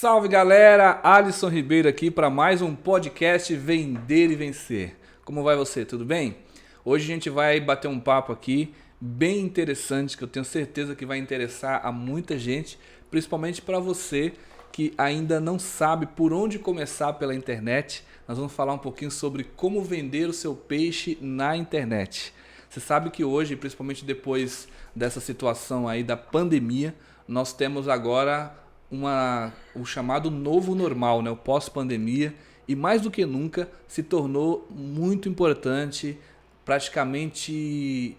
Salve galera, Alisson Ribeiro aqui para mais um podcast Vender e Vencer. Como vai você? Tudo bem? Hoje a gente vai bater um papo aqui bem interessante que eu tenho certeza que vai interessar a muita gente, principalmente para você que ainda não sabe por onde começar pela internet. Nós vamos falar um pouquinho sobre como vender o seu peixe na internet. Você sabe que hoje, principalmente depois dessa situação aí da pandemia, nós temos agora o chamado novo normal, né? O pós-pandemia, e mais do que nunca se tornou muito importante, praticamente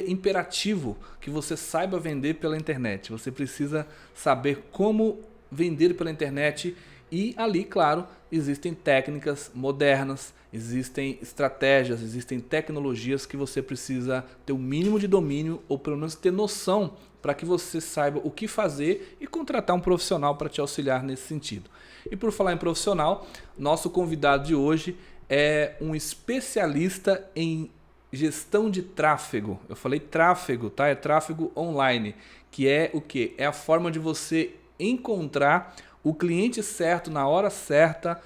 imperativo que você saiba vender pela internet. Você precisa saber como vender pela internet e ali, claro, existem técnicas modernas, existem estratégias, existem tecnologias que você precisa ter o mínimo de domínio ou pelo menos ter noção para que você saiba o que fazer e contratar um profissional para te auxiliar nesse sentido. E por falar em profissional, nosso convidado de hoje é um especialista em gestão de tráfego. Eu falei tráfego, tá? É tráfego online, que é o quê? É a forma de você encontrar o cliente certo na hora certa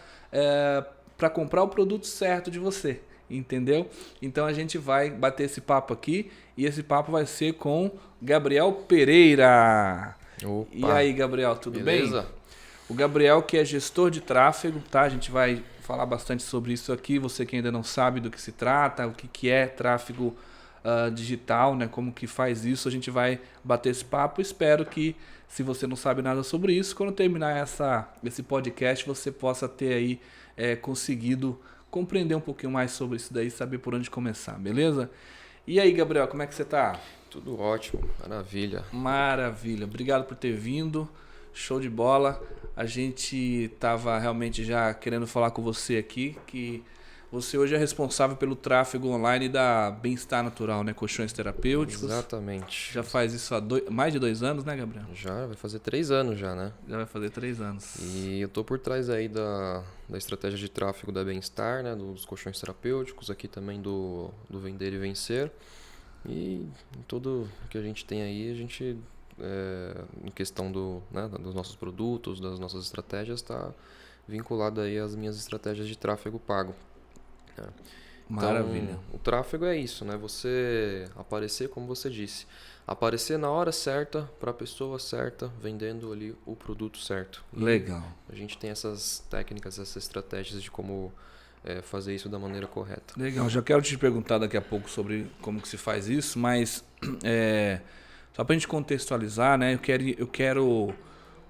para comprar o produto certo de você. Entendeu? Então a gente vai bater esse papo aqui e esse papo vai ser com Gabriel Pereira. Opa, e aí, Gabriel, tudo beleza? bem? O Gabriel que é gestor de tráfego, tá? A gente vai falar bastante sobre isso aqui. Você que ainda não sabe do que se trata, o que é tráfego digital, né? Como que faz isso, a gente vai bater esse papo. Espero que, se você não sabe nada sobre isso, quando terminar esse podcast, você possa ter aí conseguido compreender um pouquinho mais sobre isso daí, saber por onde começar, beleza? E aí, Gabriel, como é que você tá? Tudo ótimo, maravilha. Maravilha, obrigado por ter vindo, show de bola. A gente tava realmente já querendo falar com você aqui, que você hoje é responsável pelo tráfego online da Bem-Estar Natural, né? Colchões terapêuticos. Exatamente. Já faz isso há mais de 2 anos, né, Gabriel? Já vai fazer 3 anos já, né? Já vai fazer 3 anos. E eu tô por trás aí da estratégia de tráfego da Bem-Estar, né? Dos colchões terapêuticos, aqui também do Vender e Vencer. E em tudo que a gente tem aí, a gente, em questão dos nossos produtos, das nossas estratégias, está vinculado aí às minhas estratégias de tráfego pago. Maravilha. Então, o tráfego é isso, né? Você aparecer, como você disse, aparecer na hora certa, para a pessoa certa, vendendo ali o produto certo. E legal. a gente tem essas técnicas, essas estratégias de como fazer isso da maneira correta. Legal, já quero te perguntar daqui a pouco sobre como que se faz isso, mas só para a gente contextualizar, né? Eu quero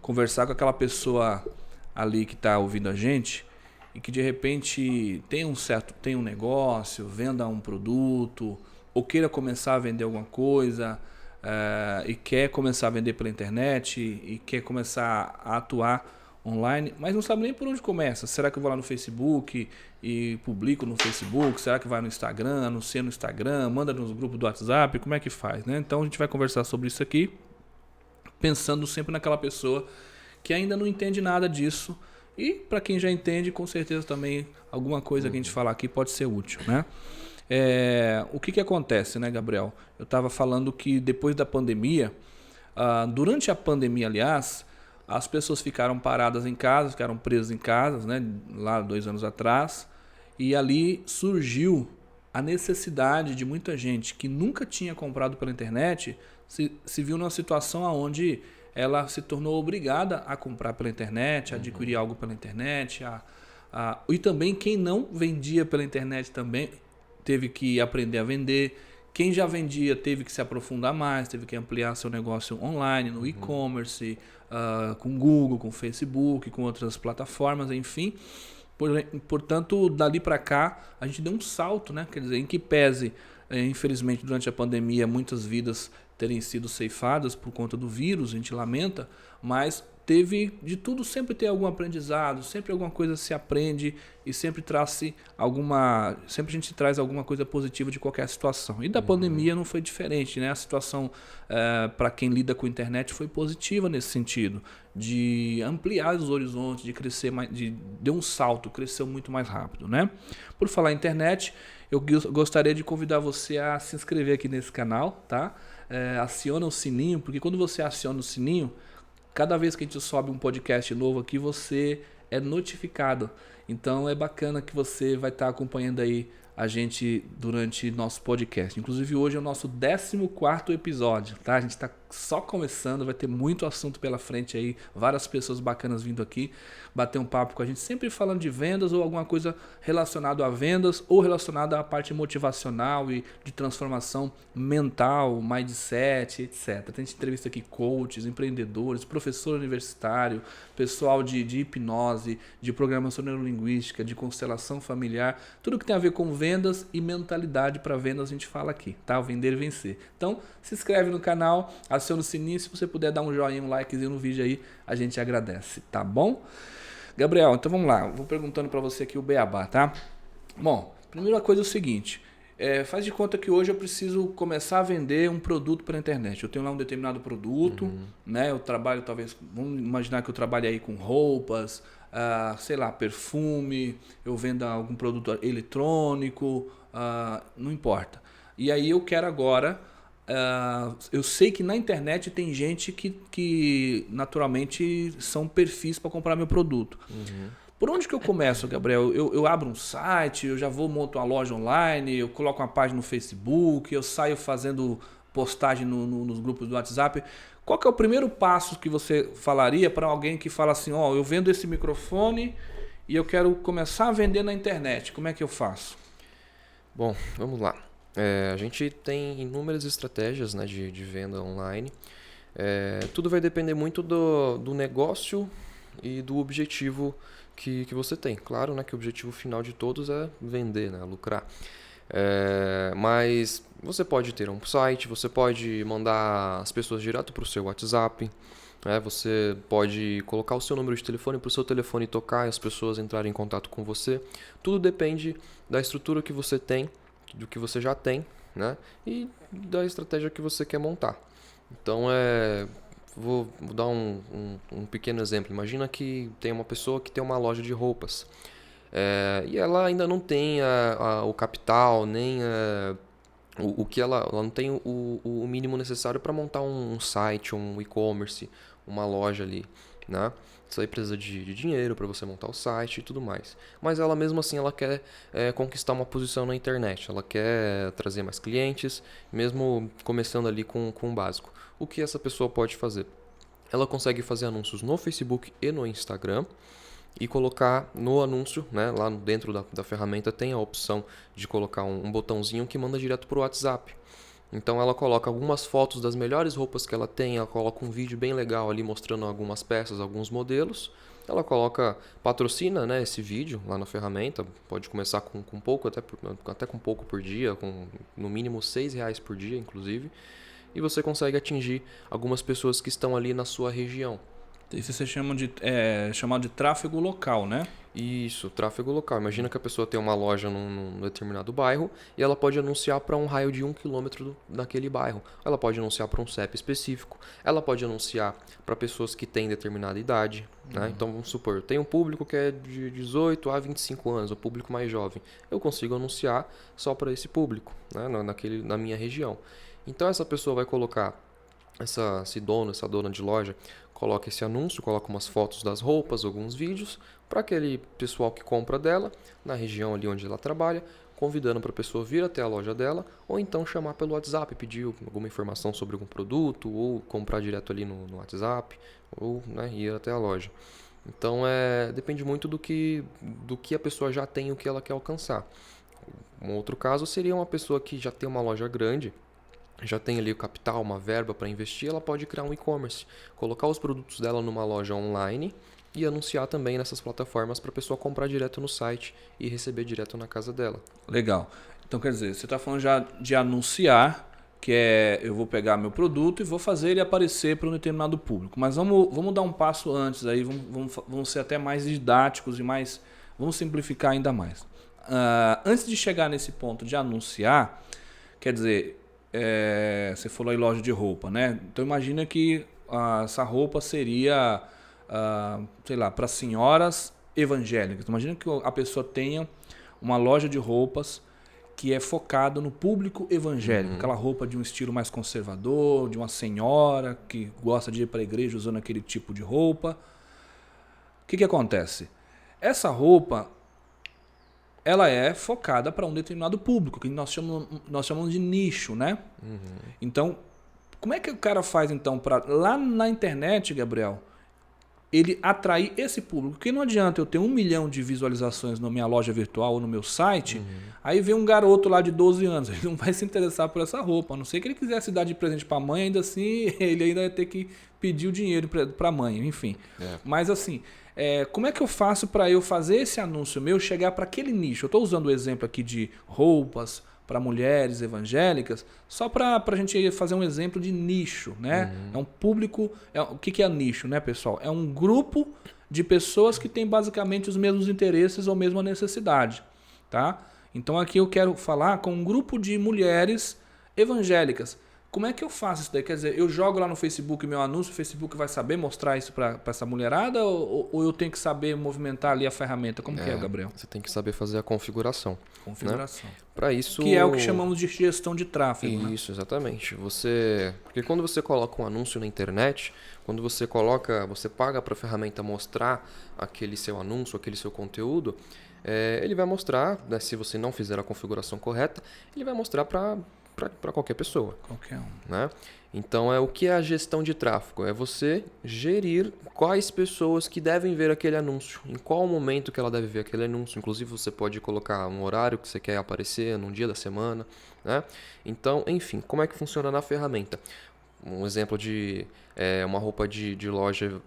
conversar com aquela pessoa ali que está ouvindo a gente e que de repente tem um negócio, venda um produto ou queira começar a vender alguma coisa e quer começar a vender pela internet e quer começar a atuar online, mas não sabe nem por onde começa. Será que eu vou lá no Facebook e publico no Facebook? Será que vai no Instagram, anuncia no Instagram, manda nos grupos do WhatsApp? Como é que faz, né? Então a gente vai conversar sobre isso aqui, pensando sempre naquela pessoa que ainda não entende nada disso. E para quem já entende, com certeza também alguma coisa que a gente falar aqui pode ser útil, né? O que acontece, né, Gabriel? Eu estava falando que depois da pandemia, durante a pandemia, aliás, as pessoas ficaram paradas em casa, ficaram presas em casa, né, lá 2 anos atrás, e ali surgiu a necessidade de muita gente que nunca tinha comprado pela internet, se viu numa situação onde ela se tornou obrigada a comprar pela internet, a adquirir algo pela internet, e também quem não vendia pela internet também teve que aprender a vender. Quem já vendia teve que se aprofundar mais, teve que ampliar seu negócio online, no e-commerce, com Google, com Facebook, com outras plataformas, enfim. Portanto, dali para cá, a gente deu um salto, né? Quer dizer, em que pese, infelizmente, durante a pandemia, muitas vidas terem sido ceifadas por conta do vírus, a gente lamenta, mas teve de tudo, sempre tem algum aprendizado, sempre alguma coisa se aprende e sempre sempre a gente traz alguma coisa positiva de qualquer situação. E da pandemia não foi diferente, né? A situação para quem lida com a internet foi positiva nesse sentido, de ampliar os horizontes, de crescer mais, deu um salto, cresceu muito mais rápido, né? Por falar em internet, eu gostaria de convidar você a se inscrever aqui nesse canal, tá? Aciona o sininho, porque quando você aciona o sininho, cada vez que a gente sobe um podcast novo aqui, você é notificado. Então é bacana que você vai estar acompanhando aí a gente durante nosso podcast. Inclusive hoje é o nosso 14º episódio, tá? A gente está só começando, vai ter muito assunto pela frente aí, várias pessoas bacanas vindo aqui bater um papo com a gente, sempre falando de vendas ou alguma coisa relacionada a vendas ou relacionada à parte motivacional e de transformação mental, mindset, etc. Tem entrevista aqui coaches, empreendedores, professor universitário, pessoal de hipnose, de programação neurolinguística, de constelação familiar, tudo que tem a ver com vendas e mentalidade para vendas a gente fala aqui, tá? O Vender e Vencer. Então, se inscreve no canal, aciona o sininho, se você puder dar um joinha, um likezinho no vídeo aí, a gente agradece, tá bom? Gabriel, então vamos lá, vou perguntando para você aqui o beabá, tá? Bom, primeira coisa é o seguinte, faz de conta que hoje eu preciso começar a vender um produto pela internet. Eu tenho lá um determinado produto, né? Eu trabalho talvez, vamos imaginar que eu trabalhe aí com roupas, sei lá, perfume, eu vendo algum produto eletrônico, não importa. E aí eu quero agora, eu sei que na internet tem gente que naturalmente são perfis para comprar meu produto. Por onde que eu começo, Gabriel? Eu abro um site, eu já vou montar uma loja online, eu coloco uma página no Facebook, eu saio fazendo postagem nos grupos do WhatsApp. Qual que é o primeiro passo que você falaria para alguém que fala assim, eu vendo esse microfone e eu quero começar a vender na internet, como é que eu faço? Bom, vamos lá. A gente tem inúmeras estratégias, né, de venda online. Tudo vai depender muito do negócio e do objetivo que você tem. Claro, né, que o objetivo final de todos é vender, né, lucrar. Mas você pode ter um site, você pode mandar as pessoas direto para o seu WhatsApp, né, você pode colocar o seu número de telefone para o seu telefone tocar e as pessoas entrarem em contato com você. Tudo depende da estrutura que você tem, do que você já tem, né, e da estratégia que você quer montar. Então, vou dar um pequeno exemplo. Imagina que tem uma pessoa que tem uma loja de roupas e ela ainda não tem o capital, nem o que ela não tem o mínimo necessário para montar um site, um e-commerce, uma loja ali, né? Isso aí precisa de dinheiro para você montar o site e tudo mais. Mas ela mesmo assim ela quer conquistar uma posição na internet. Ela quer trazer mais clientes, mesmo começando ali com o básico. O que essa pessoa pode fazer? Ela consegue fazer anúncios no Facebook e no Instagram e colocar no anúncio, né, lá dentro da ferramenta tem a opção de colocar um botãozinho que manda direto para o WhatsApp. Então ela coloca algumas fotos das melhores roupas que ela tem, ela coloca um vídeo bem legal ali mostrando algumas peças, alguns modelos. Ela patrocina, né, esse vídeo lá na ferramenta, pode começar com pouco, até com pouco por dia, com no mínimo R$6 por dia, inclusive. E você consegue atingir algumas pessoas que estão ali na sua região. Isso você chama chamado de tráfego local, né? Isso, tráfego local. Imagina que a pessoa tem uma loja num determinado bairro e ela pode anunciar para um raio de 1 km daquele bairro. Ela pode anunciar para um CEP específico. Ela pode anunciar para pessoas que têm determinada idade. Né? Então, vamos supor, eu tenho um público que é de 18 a 25 anos, o público mais jovem. Eu consigo anunciar só para esse público, né? Na minha região. Então, essa pessoa vai colocar, essa dona de loja, coloca esse anúncio, coloca umas fotos das roupas, alguns vídeos, para aquele pessoal que compra dela, na região ali onde ela trabalha, convidando para a pessoa vir até a loja dela, ou então chamar pelo WhatsApp, pedir alguma informação sobre algum produto, ou comprar direto ali no WhatsApp, ou, né, ir até a loja. Então, depende muito do que a pessoa já tem e o que ela quer alcançar. Um outro caso seria uma pessoa que já tem uma loja grande, já tem ali o capital, uma verba para investir, ela pode criar um e-commerce, colocar os produtos dela numa loja online e anunciar também nessas plataformas para a pessoa comprar direto no site e receber direto na casa dela. Legal. Então, quer dizer, você está falando já de anunciar, que eu vou pegar meu produto e vou fazer ele aparecer para um determinado público. Mas vamos dar um passo antes aí, vamos ser até mais didáticos e vamos simplificar ainda mais. Antes de chegar nesse ponto de anunciar, quer dizer, você falou em loja de roupa, né? Então imagina que essa roupa seria, sei lá, para senhoras evangélicas. Imagina que a pessoa tenha uma loja de roupas que é focado no público evangélico. Aquela roupa de um estilo mais conservador, de uma senhora que gosta de ir para a igreja usando aquele tipo de roupa. O que acontece? Essa roupa, ela é focada para um determinado público, que nós chamamos de nicho, né? Então, como é que o cara faz então para lá na internet, Gabriel, ele atrair esse público? Porque não adianta eu ter 1 milhão de visualizações na minha loja virtual ou no meu site, aí vem um garoto lá de 12 anos, ele não vai se interessar por essa roupa, a não ser que ele quisesse dar de presente para a mãe, ainda assim ele ainda vai ter que pedir o dinheiro para a mãe, enfim. Mas assim, como é que eu faço para eu fazer esse anúncio meu chegar para aquele nicho? Eu estou usando o exemplo aqui de roupas para mulheres evangélicas, só para a gente fazer um exemplo de nicho, né? É um público... o que é nicho, né, pessoal? É um grupo de pessoas que têm basicamente os mesmos interesses ou mesma necessidade, tá? Então aqui eu quero falar com um grupo de mulheres evangélicas. Como é que eu faço isso daí? Quer dizer, eu jogo lá no Facebook meu anúncio, o Facebook vai saber mostrar isso para essa mulherada ou eu tenho que saber movimentar ali a ferramenta? Como que é, Gabriel? Você tem que saber fazer a configuração. Configuração. Né? Para isso... Que é o que chamamos de gestão de tráfego. Isso, né? Exatamente. Porque quando você coloca um anúncio na internet, quando você paga para a ferramenta mostrar aquele seu anúncio, aquele seu conteúdo, ele vai mostrar, né, se você não fizer a configuração correta, ele vai mostrar para qualquer pessoa. Qualquer um. Né? Então, o que é a gestão de tráfego? É você gerir quais pessoas que devem ver aquele anúncio, em qual momento que ela deve ver aquele anúncio. Inclusive, você pode colocar um horário que você quer aparecer, num dia da semana. Né? Então, enfim, como é que funciona na ferramenta? Um exemplo de uma roupa de loja,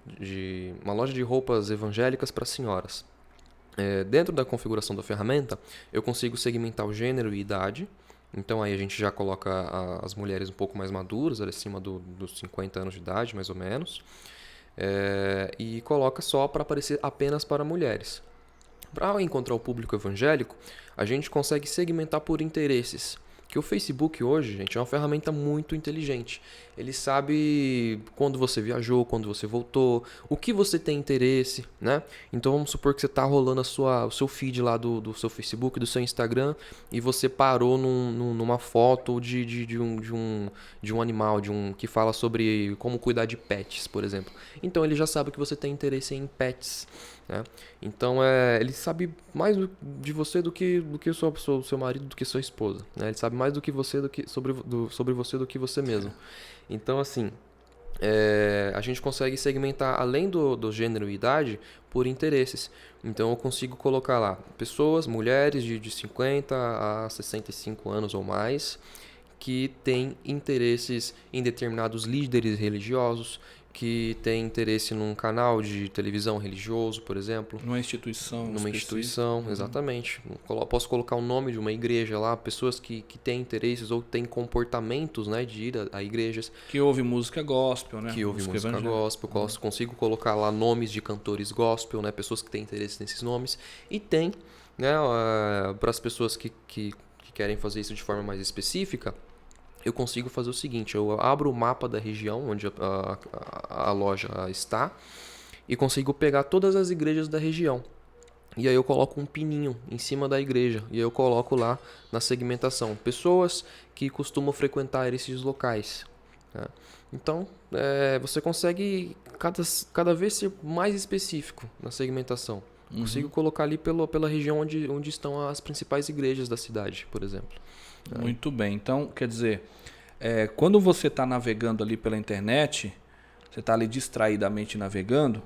uma loja de roupas evangélicas para senhoras. Dentro da configuração da ferramenta, eu consigo segmentar o gênero e idade. Então aí a gente já coloca as mulheres um pouco mais maduras, acima dos 50 anos de idade, mais ou menos. E coloca só para aparecer apenas para mulheres. Para encontrar o público evangélico, a gente consegue segmentar por interesses. Que o Facebook hoje, gente, é uma ferramenta muito inteligente. Ele sabe quando você viajou, quando você voltou, o que você tem interesse, né? Então vamos supor que você está rolando o seu feed lá do seu Facebook, do seu Instagram, e você parou numa foto de um animal, que fala sobre como cuidar de pets, por exemplo. Então ele já sabe que você tem interesse em pets. Né? Então ele sabe mais de você do que o seu marido, do que sua esposa. Né? Ele sabe mais do que você sobre você do que você mesmo. Então assim, a gente consegue segmentar além do gênero e idade por interesses. Então eu consigo colocar lá pessoas, mulheres de 50 a 65 anos ou mais, que têm interesses em determinados líderes religiosos, que tem interesse num canal de televisão religioso, por exemplo. Numa instituição. Numa instituição, exatamente. Posso colocar o nome de uma igreja lá, pessoas que têm interesses ou têm comportamentos, né, de ir a igrejas. Que ouve música gospel, né? Que ouve música gospel. Consigo colocar lá nomes de cantores gospel, né, pessoas que têm interesse nesses nomes. E tem, né, para as pessoas que querem fazer isso de forma mais específica, eu consigo fazer o seguinte: eu abro o mapa da região onde a loja está e consigo pegar todas as igrejas da região. E aí eu coloco um pininho em cima da igreja e eu coloco lá na segmentação pessoas que costumam frequentar esses locais. Né? Então, você consegue cada vez ser mais específico na segmentação. Consigo colocar ali pela região onde estão as principais igrejas da cidade, por exemplo. Muito bem. Então, quer dizer, quando você está navegando ali pela internet, você está ali distraidamente navegando,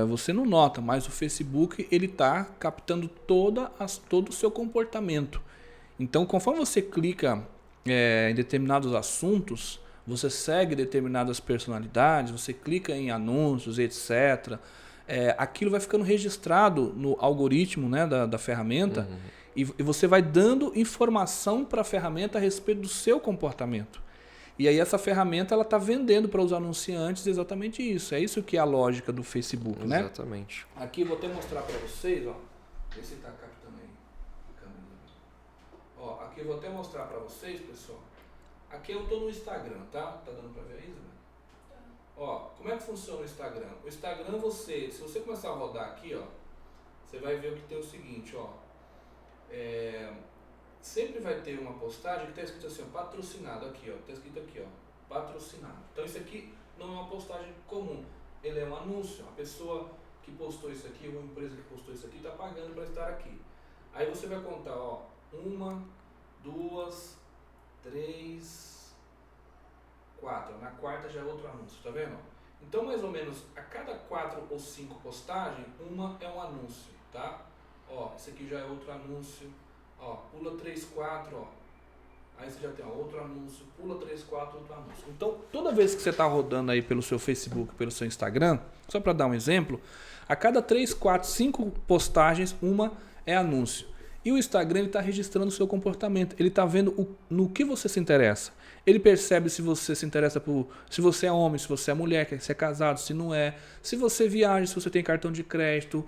você não nota, mas o Facebook ele está captando todo o seu comportamento. Então, conforme você clica em determinados assuntos, você segue determinadas personalidades, você clica em anúncios, etc., aquilo vai ficando registrado no algoritmo, né, da ferramenta. E você vai dando informação para a ferramenta a respeito do seu comportamento. E aí essa ferramenta ela está vendendo para os anunciantes exatamente isso. É isso que é a lógica do Facebook, né? Exatamente. Aqui eu vou até mostrar para vocês, ó. Vê se está captando aí a câmera. Ó, aqui eu vou até mostrar para vocês, pessoal. Aqui eu estou no Instagram, tá? Tá dando para ver aí, Isabel? Ó, como é que funciona o Instagram? O Instagram, se você começar a rodar aqui, ó, você vai ver o que tem o seguinte, ó. sempre vai ter uma postagem que está escrito assim, ó, patrocinado aqui, ó, está escrito aqui, ó, patrocinado. Então isso aqui não é uma postagem comum, ele é um anúncio. A pessoa que postou isso aqui, uma empresa que postou isso aqui, está pagando para estar aqui. Aí você vai contar, ó, 1, 2, 3, 4. Na quarta já é outro anúncio, tá vendo? Então mais ou menos a cada 4 ou 5 postagens, uma é um anúncio, tá? Ó, esse aqui já é outro anúncio. Ó, pula 3, 4, ó. Aí você já tem outro anúncio, pula 3, 4, outro anúncio. Então, toda vez que você está rodando aí pelo seu Facebook, pelo seu Instagram, só para dar um exemplo, a cada 3, 4, 5 postagens, uma é anúncio. E o Instagram está registrando o seu comportamento. Ele está vendo no que você se interessa. Ele percebe se você se interessa por... Se você é homem, se você é mulher, se é casado, se não é. Se você viaja, se você tem cartão de crédito.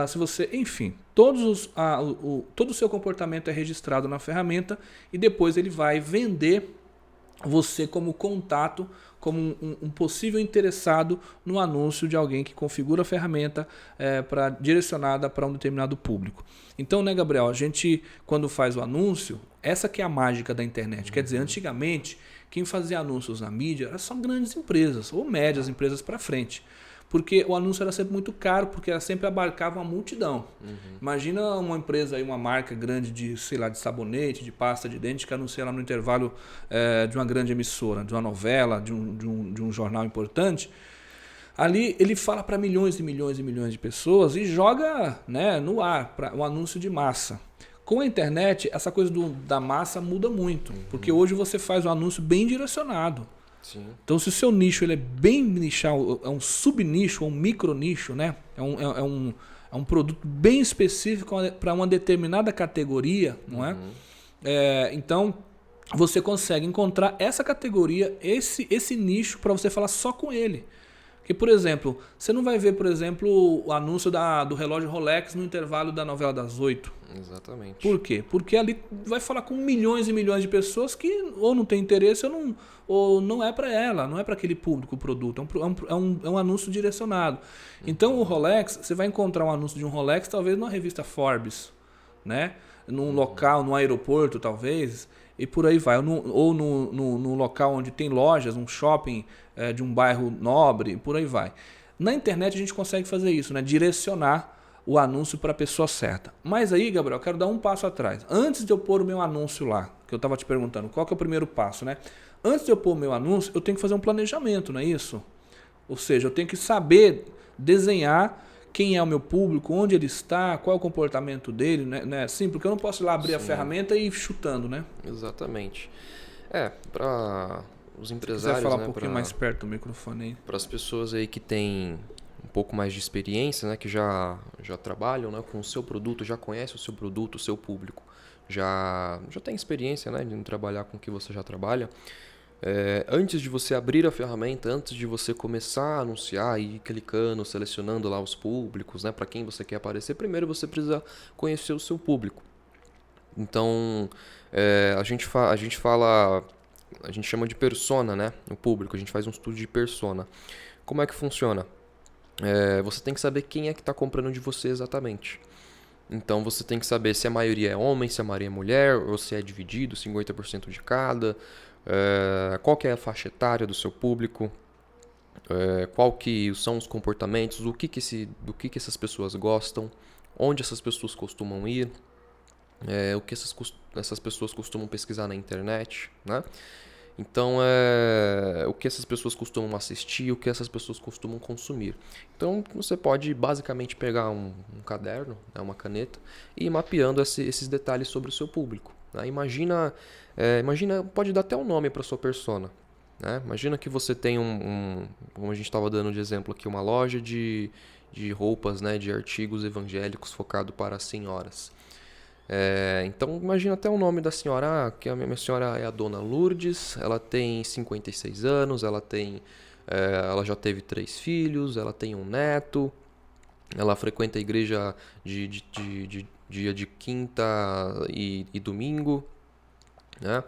Se você... Enfim, todo o seu comportamento é registrado na ferramenta. E depois ele vai vender você como contato, como um possível interessado no anúncio de alguém que configura a ferramenta direcionada para um determinado público. Então, né, Gabriel, a gente, quando faz o anúncio, essa que é a mágica da internet. Quer dizer, antigamente, quem fazia anúncios na mídia eram só grandes empresas, ou médias empresas para frente. Porque o anúncio era sempre muito caro, porque ela sempre abarcava uma multidão. Imagina uma empresa aí, uma marca grande de, sei lá, de sabonete, de pasta de dente, que anuncia lá no intervalo de uma grande emissora, de uma novela, de um jornal importante. Ali ele fala para milhões e milhões e milhões de pessoas e joga, né, no ar um anúncio de massa. Com a internet, essa coisa da massa muda muito, porque hoje você faz um anúncio bem direcionado. Sim. Então, se o seu nicho ele é bem nichado, é um subnicho, um micronicho, né? É um produto bem específico para uma determinada categoria, não é? Então, você consegue encontrar essa categoria, esse nicho para você falar só com ele. Porque, por exemplo, você não vai ver, por exemplo, o anúncio do relógio Rolex no intervalo da novela das 8. Exatamente. Por quê? Porque ali vai falar com milhões e milhões de pessoas que ou não tem interesse ou não é para ela, não é para aquele público o produto. É um anúncio direcionado. Então o Rolex, você vai encontrar um anúncio de um Rolex talvez numa revista Forbes, né? Num local, num aeroporto talvez, e por aí vai. Ou no local onde tem lojas, um shopping de um bairro nobre, por aí vai. Na internet a gente consegue fazer isso, né? Direcionar o anúncio para a pessoa certa. Mas aí, Gabriel, eu quero dar um passo atrás. Antes de eu pôr o meu anúncio lá, que eu estava te perguntando, qual que é o primeiro passo, né? Antes de eu pôr o meu anúncio, eu tenho que fazer um planejamento, não é isso? Ou seja, eu tenho que saber desenhar quem é o meu público, onde ele está, qual é o comportamento dele, né? Sim, porque eu não posso ir lá abrir a ferramenta e ir chutando, né? Exatamente. Para os empresários... Se quiser falar um pouquinho mais perto do microfone aí. Para as pessoas aí que têm um pouco mais de experiência, né, que já trabalham, né, com o seu produto, já conhecem o seu produto, o seu público, já tem experiência, né, de trabalhar com o que você já trabalha. Antes de você abrir a ferramenta, antes de você começar a anunciar e ir clicando, selecionando lá os públicos, né, para quem você quer aparecer, primeiro você precisa conhecer o seu público. Então, a gente chama de persona, né, o público, a gente faz um estudo de persona. Como é que funciona? Você tem que saber quem é que está comprando de você exatamente. Então você tem que saber se a maioria é homem, se a maioria é mulher, ou se é dividido, 50% de cada, qual que é a faixa etária do seu público, qual que são os comportamentos, do que essas pessoas gostam, onde essas pessoas costumam ir, o que essas pessoas costumam pesquisar na internet, né? Então, o que essas pessoas costumam assistir, o que essas pessoas costumam consumir. Então, você pode basicamente pegar um caderno, né, uma caneta, e ir mapeando esses detalhes sobre o seu público. Né? Imagina, pode dar até um nome para sua persona. Né? Imagina que você tem como a gente estava dando de exemplo aqui, uma loja de roupas, né, de artigos evangélicos focado para senhoras. Então imagina até o nome da senhora, que a minha senhora é a dona Lourdes, ela tem 56 anos, ela já teve 3 filhos, ela tem um neto, ela frequenta a igreja de dia de quinta e domingo, né?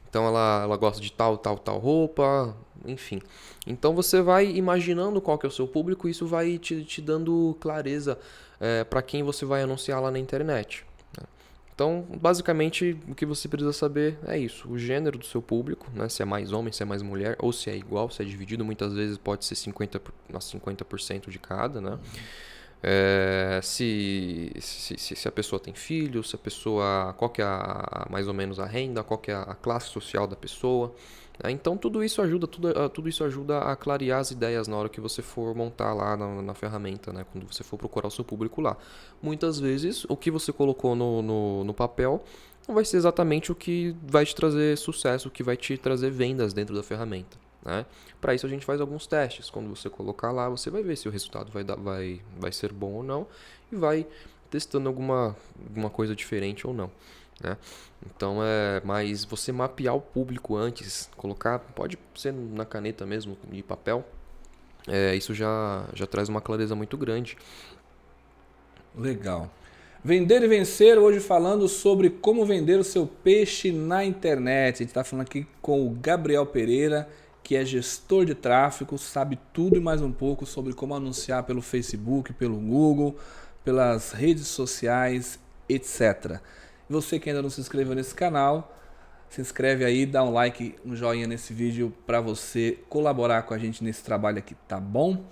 Então ela gosta de tal roupa, enfim. Então você vai imaginando qual que é o seu público e isso vai te dando clareza para quem você vai anunciar lá na internet. Então, basicamente, o que você precisa saber é isso. O gênero do seu público, né? Se é mais homem, se é mais mulher, ou se é igual, se é dividido. Muitas vezes pode ser 50% de cada, né? Se a pessoa tem filhos, se a pessoa, qual que é mais ou menos a renda, qual que é a classe social da pessoa. Então tudo isso ajuda a clarear as ideias na hora que você for montar lá na ferramenta, né? Quando você for procurar o seu público lá. Muitas vezes o que você colocou no papel não vai ser exatamente o que vai te trazer sucesso, o que vai te trazer vendas dentro da ferramenta, né? Para isso a gente faz alguns testes. Quando você colocar lá, você vai ver se o resultado vai ser bom ou não e vai testando alguma coisa diferente ou não, né? Então mas você mapear o público antes, colocar, pode ser na caneta mesmo, de papel, isso já traz uma clareza muito grande. Legal. Vender e vencer, hoje falando sobre como vender o seu peixe na internet. A gente está falando aqui com o Gabriel Pereira, que é gestor de tráfego, sabe tudo e mais um pouco sobre como anunciar pelo Facebook, pelo Google, pelas redes sociais, etc. Você que ainda não se inscreveu nesse canal, se inscreve aí, dá um like, um joinha nesse vídeo para você colaborar com a gente nesse trabalho aqui, tá bom?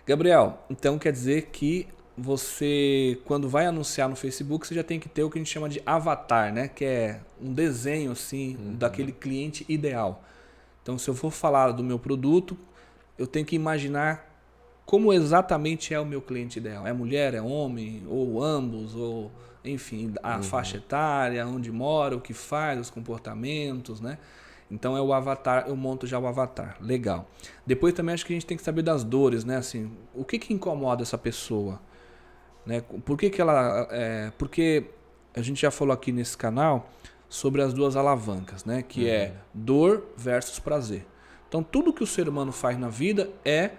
Gabriel, então quer dizer que você, quando vai anunciar no Facebook, você já tem que ter o que a gente chama de avatar, né? Que é um desenho assim daquele cliente ideal. Então, se eu for falar do meu produto, eu tenho que imaginar como exatamente é o meu cliente ideal. É mulher, é homem, ou ambos, ou enfim, a faixa etária, onde mora, o que faz, os comportamentos, né? Então é o avatar, eu monto já o avatar. Legal. Depois também acho que a gente tem que saber das dores, né? Assim, o que incomoda essa pessoa? Né? Por que ela... porque a gente já falou aqui nesse canal sobre as duas alavancas, né? Que é dor versus prazer. Então tudo que o ser humano faz na vida é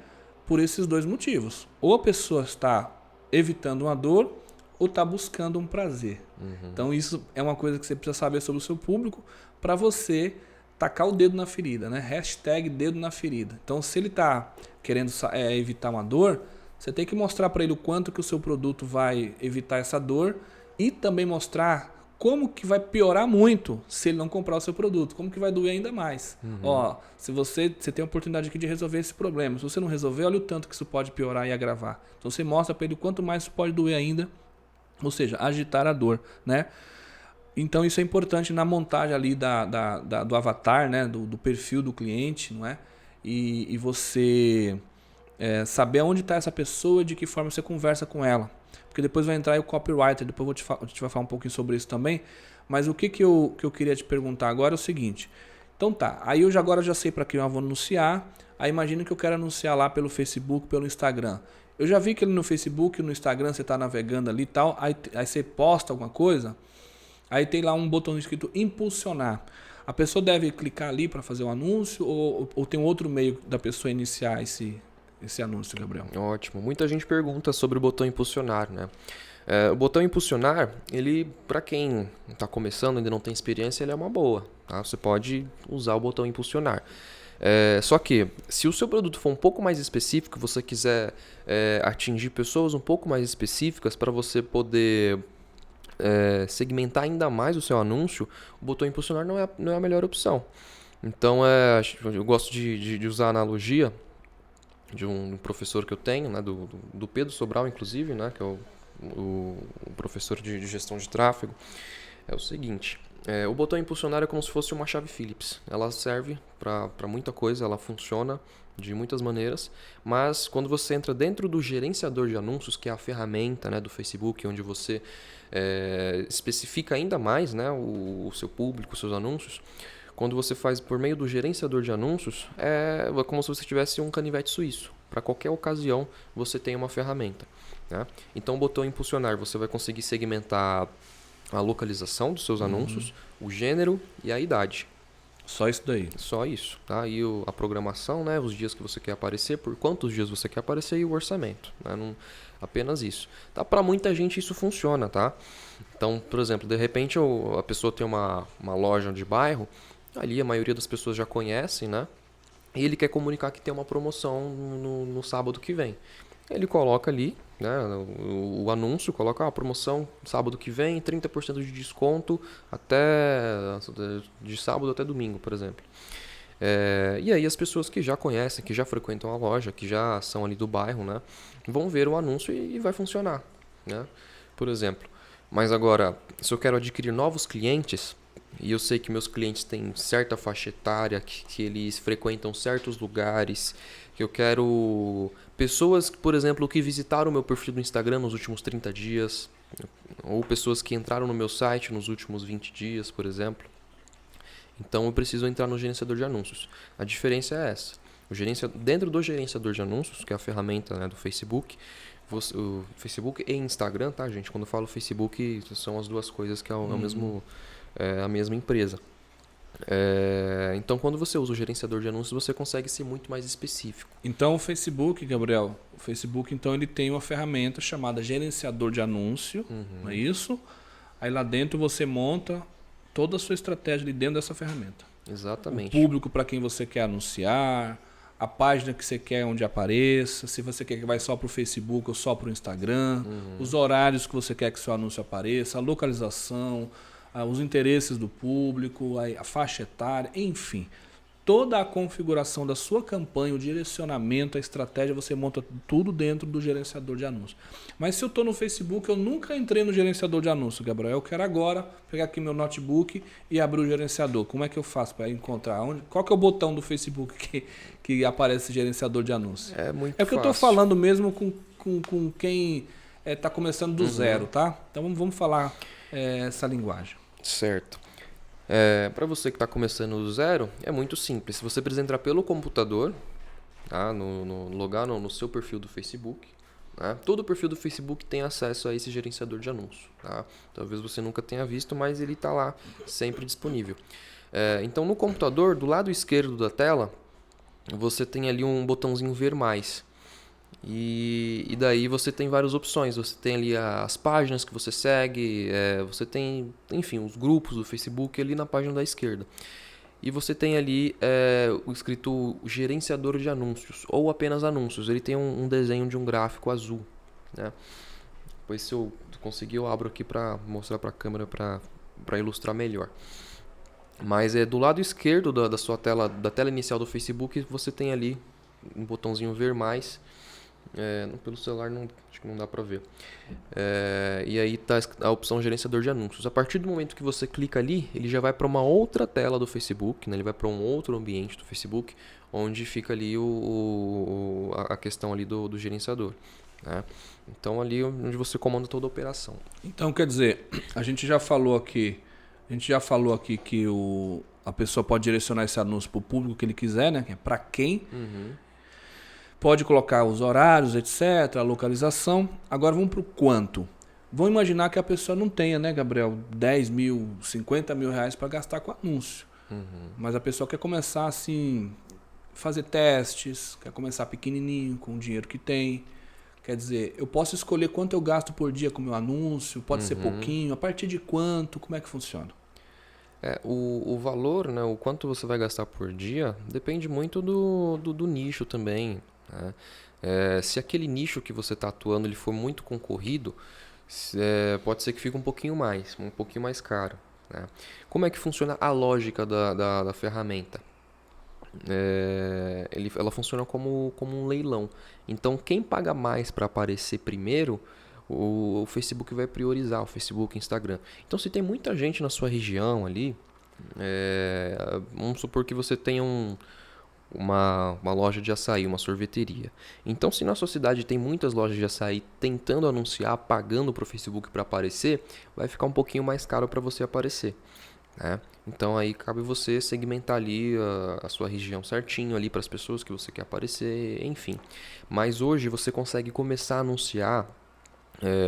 por esses dois motivos. Ou a pessoa está evitando uma dor ou está buscando um prazer. Então isso é uma coisa que você precisa saber sobre o seu público para você tacar o dedo na ferida, né? Hashtag dedo na ferida. Então se ele está querendo evitar uma dor, você tem que mostrar para ele o quanto que o seu produto vai evitar essa dor e também mostrar como que vai piorar muito se ele não comprar o seu produto, como que vai doer ainda mais. Ó, se você tem a oportunidade aqui de resolver esse problema, se você não resolver, olha o tanto que isso pode piorar e agravar. Então você mostra para ele o quanto mais isso pode doer ainda, ou seja, agitar a dor, né? Então isso é importante na montagem ali do avatar, né? Do perfil do cliente, não é? E você saber onde está essa pessoa, de que forma você conversa com ela. Porque depois vai entrar aí o copywriter, depois a gente vai falar um pouquinho sobre isso também. Mas o que eu queria te perguntar agora é o seguinte. Então tá, aí eu agora já sei para quem eu vou anunciar. Aí imagina que eu quero anunciar lá pelo Facebook, pelo Instagram. Eu já vi que no Facebook, no Instagram você está navegando ali e tal, aí você posta alguma coisa, aí tem lá um botão escrito impulsionar. A pessoa deve clicar ali para fazer o anúncio ou tem outro meio da pessoa iniciar esse anúncio, Gabriel? Ótimo. Muita gente pergunta sobre o botão impulsionar, né? O botão impulsionar, ele, para quem está começando, ainda não tem experiência, ele é uma boa, tá? Você pode usar o botão impulsionar. Só que, se o seu produto for um pouco mais específico, você quiser atingir pessoas um pouco mais específicas para você poder segmentar ainda mais o seu anúncio, o botão impulsionar não é a melhor opção. Então, eu gosto de usar a analogia de um professor que eu tenho, né, do Pedro Sobral, inclusive, né, que é o professor de gestão de tráfego. É o seguinte, o botão impulsionar é como se fosse uma chave Phillips. Ela serve para muita coisa, ela funciona de muitas maneiras, mas quando você entra dentro do gerenciador de anúncios, que é a ferramenta, né, do Facebook, onde você especifica ainda mais, né, o seu público, os seus anúncios, quando você faz por meio do gerenciador de anúncios, é como se você tivesse um canivete suíço. Para qualquer ocasião, você tem uma ferramenta, né? Então, o botão impulsionar, você vai conseguir segmentar a localização dos seus anúncios, o gênero e a idade. Só isso daí? Só isso, tá? E a programação, né? Os dias que você quer aparecer, por quantos dias você quer aparecer e o orçamento, né? Não, apenas isso. Tá? Para muita gente isso funciona, tá? Então, por exemplo, de repente a pessoa tem uma loja de bairro, ali a maioria das pessoas já conhecem, né? E ele quer comunicar que tem uma promoção no sábado que vem. Ele coloca ali, né, o anúncio, coloca a promoção sábado que vem, 30% de desconto de sábado até domingo, por exemplo. E aí as pessoas que já conhecem, que já frequentam a loja, que já são ali do bairro, né, vão ver o anúncio e vai funcionar, né, por exemplo. Mas agora, se eu quero adquirir novos clientes, e eu sei que meus clientes têm certa faixa etária, que eles frequentam certos lugares, que eu quero pessoas, por exemplo, que visitaram o meu perfil do Instagram nos últimos 30 dias, ou pessoas que entraram no meu site nos últimos 20 dias, por exemplo. Então eu preciso entrar no gerenciador de anúncios. A diferença é essa. Dentro do gerenciador de anúncios, que é a ferramenta, né, do Facebook, o Facebook e Instagram, tá, gente? Quando eu falo Facebook, são as duas coisas que é a mesma empresa. Então, quando você usa o gerenciador de anúncios, você consegue ser muito mais específico. Então, o Facebook, Gabriel, o Facebook, então, ele tem uma ferramenta chamada gerenciador de anúncio, não é isso? Aí lá dentro você monta toda a sua estratégia ali dentro dessa ferramenta. Exatamente. O público para quem você quer anunciar, a página que você quer onde apareça, se você quer que vai só para o Facebook ou só para o Instagram, os horários que você quer que seu anúncio apareça, a localização, os interesses do público, a faixa etária, enfim. Toda a configuração da sua campanha, o direcionamento, a estratégia, você monta tudo dentro do gerenciador de anúncios. Mas se eu estou no Facebook, eu nunca entrei no gerenciador de anúncios, Gabriel. Eu quero agora pegar aqui meu notebook e abrir o gerenciador. Como é que eu faço para encontrar? Qual que é o botão do Facebook que aparece gerenciador de anúncios? É muito É porque fácil. eu estou falando mesmo com quem está começando do zero, tá? Então vamos falar essa linguagem. Certo. Para você que está começando do zero, é muito simples. Você precisa entrar pelo computador, tá? Logar no seu perfil do Facebook. Tá? Todo perfil do Facebook tem acesso a esse gerenciador de anúncios. Tá? Talvez você nunca tenha visto, mas ele está lá sempre disponível. Então, no computador, do lado esquerdo da tela, você tem ali um botãozinho ver mais. E daí você tem várias opções. Você tem ali as páginas que você segue, você tem, enfim, os grupos do Facebook ali na página da esquerda. E você tem ali o escrito gerenciador de anúncios, ou apenas anúncios. Ele tem um desenho de um gráfico azul, né? Depois, se eu conseguir, eu abro aqui para mostrar para a câmera para ilustrar melhor. Mas do lado esquerdo da sua tela, da tela inicial do Facebook, você tem ali um botãozinho ver mais. Pelo celular acho que não dá para ver. E aí está a opção gerenciador de anúncios. A partir do momento que você clica ali, ele já vai para uma outra tela do Facebook, né? Ele vai para um outro ambiente do Facebook, onde fica ali a questão ali do gerenciador. Né? Então ali onde você comanda toda a operação. Então quer dizer, a gente já falou aqui que a pessoa pode direcionar esse anúncio para o público que ele quiser, né? Para quem. Pode colocar os horários, etc., a localização. Agora vamos para o quanto. Vamos imaginar que a pessoa não tenha, né, Gabriel, 10 mil, 50 mil reais para gastar com anúncio. Mas a pessoa quer começar assim, fazer testes, quer começar pequenininho, com o dinheiro que tem. Quer dizer, eu posso escolher quanto eu gasto por dia com o meu anúncio, pode ser pouquinho, a partir de quanto, como é que funciona? O valor, né, o quanto você vai gastar por dia, depende muito do nicho também. Né? Se aquele nicho que você está atuando ele for muito concorrido, pode ser que fique um pouquinho mais caro. Né? Como é que funciona a lógica da ferramenta? Ela funciona como um leilão. Então, quem paga mais para aparecer primeiro, o Facebook vai priorizar, o Facebook e o Instagram. Então, se tem muita gente na sua região ali, vamos supor que você tenha uma loja de açaí, uma sorveteria. Então, se na sua cidade tem muitas lojas de açaí tentando anunciar, pagando para o Facebook para aparecer, vai ficar um pouquinho mais caro para você aparecer. Né? Então, aí cabe você segmentar ali a sua região certinho ali para as pessoas que você quer aparecer, enfim. Mas hoje você consegue começar a anunciar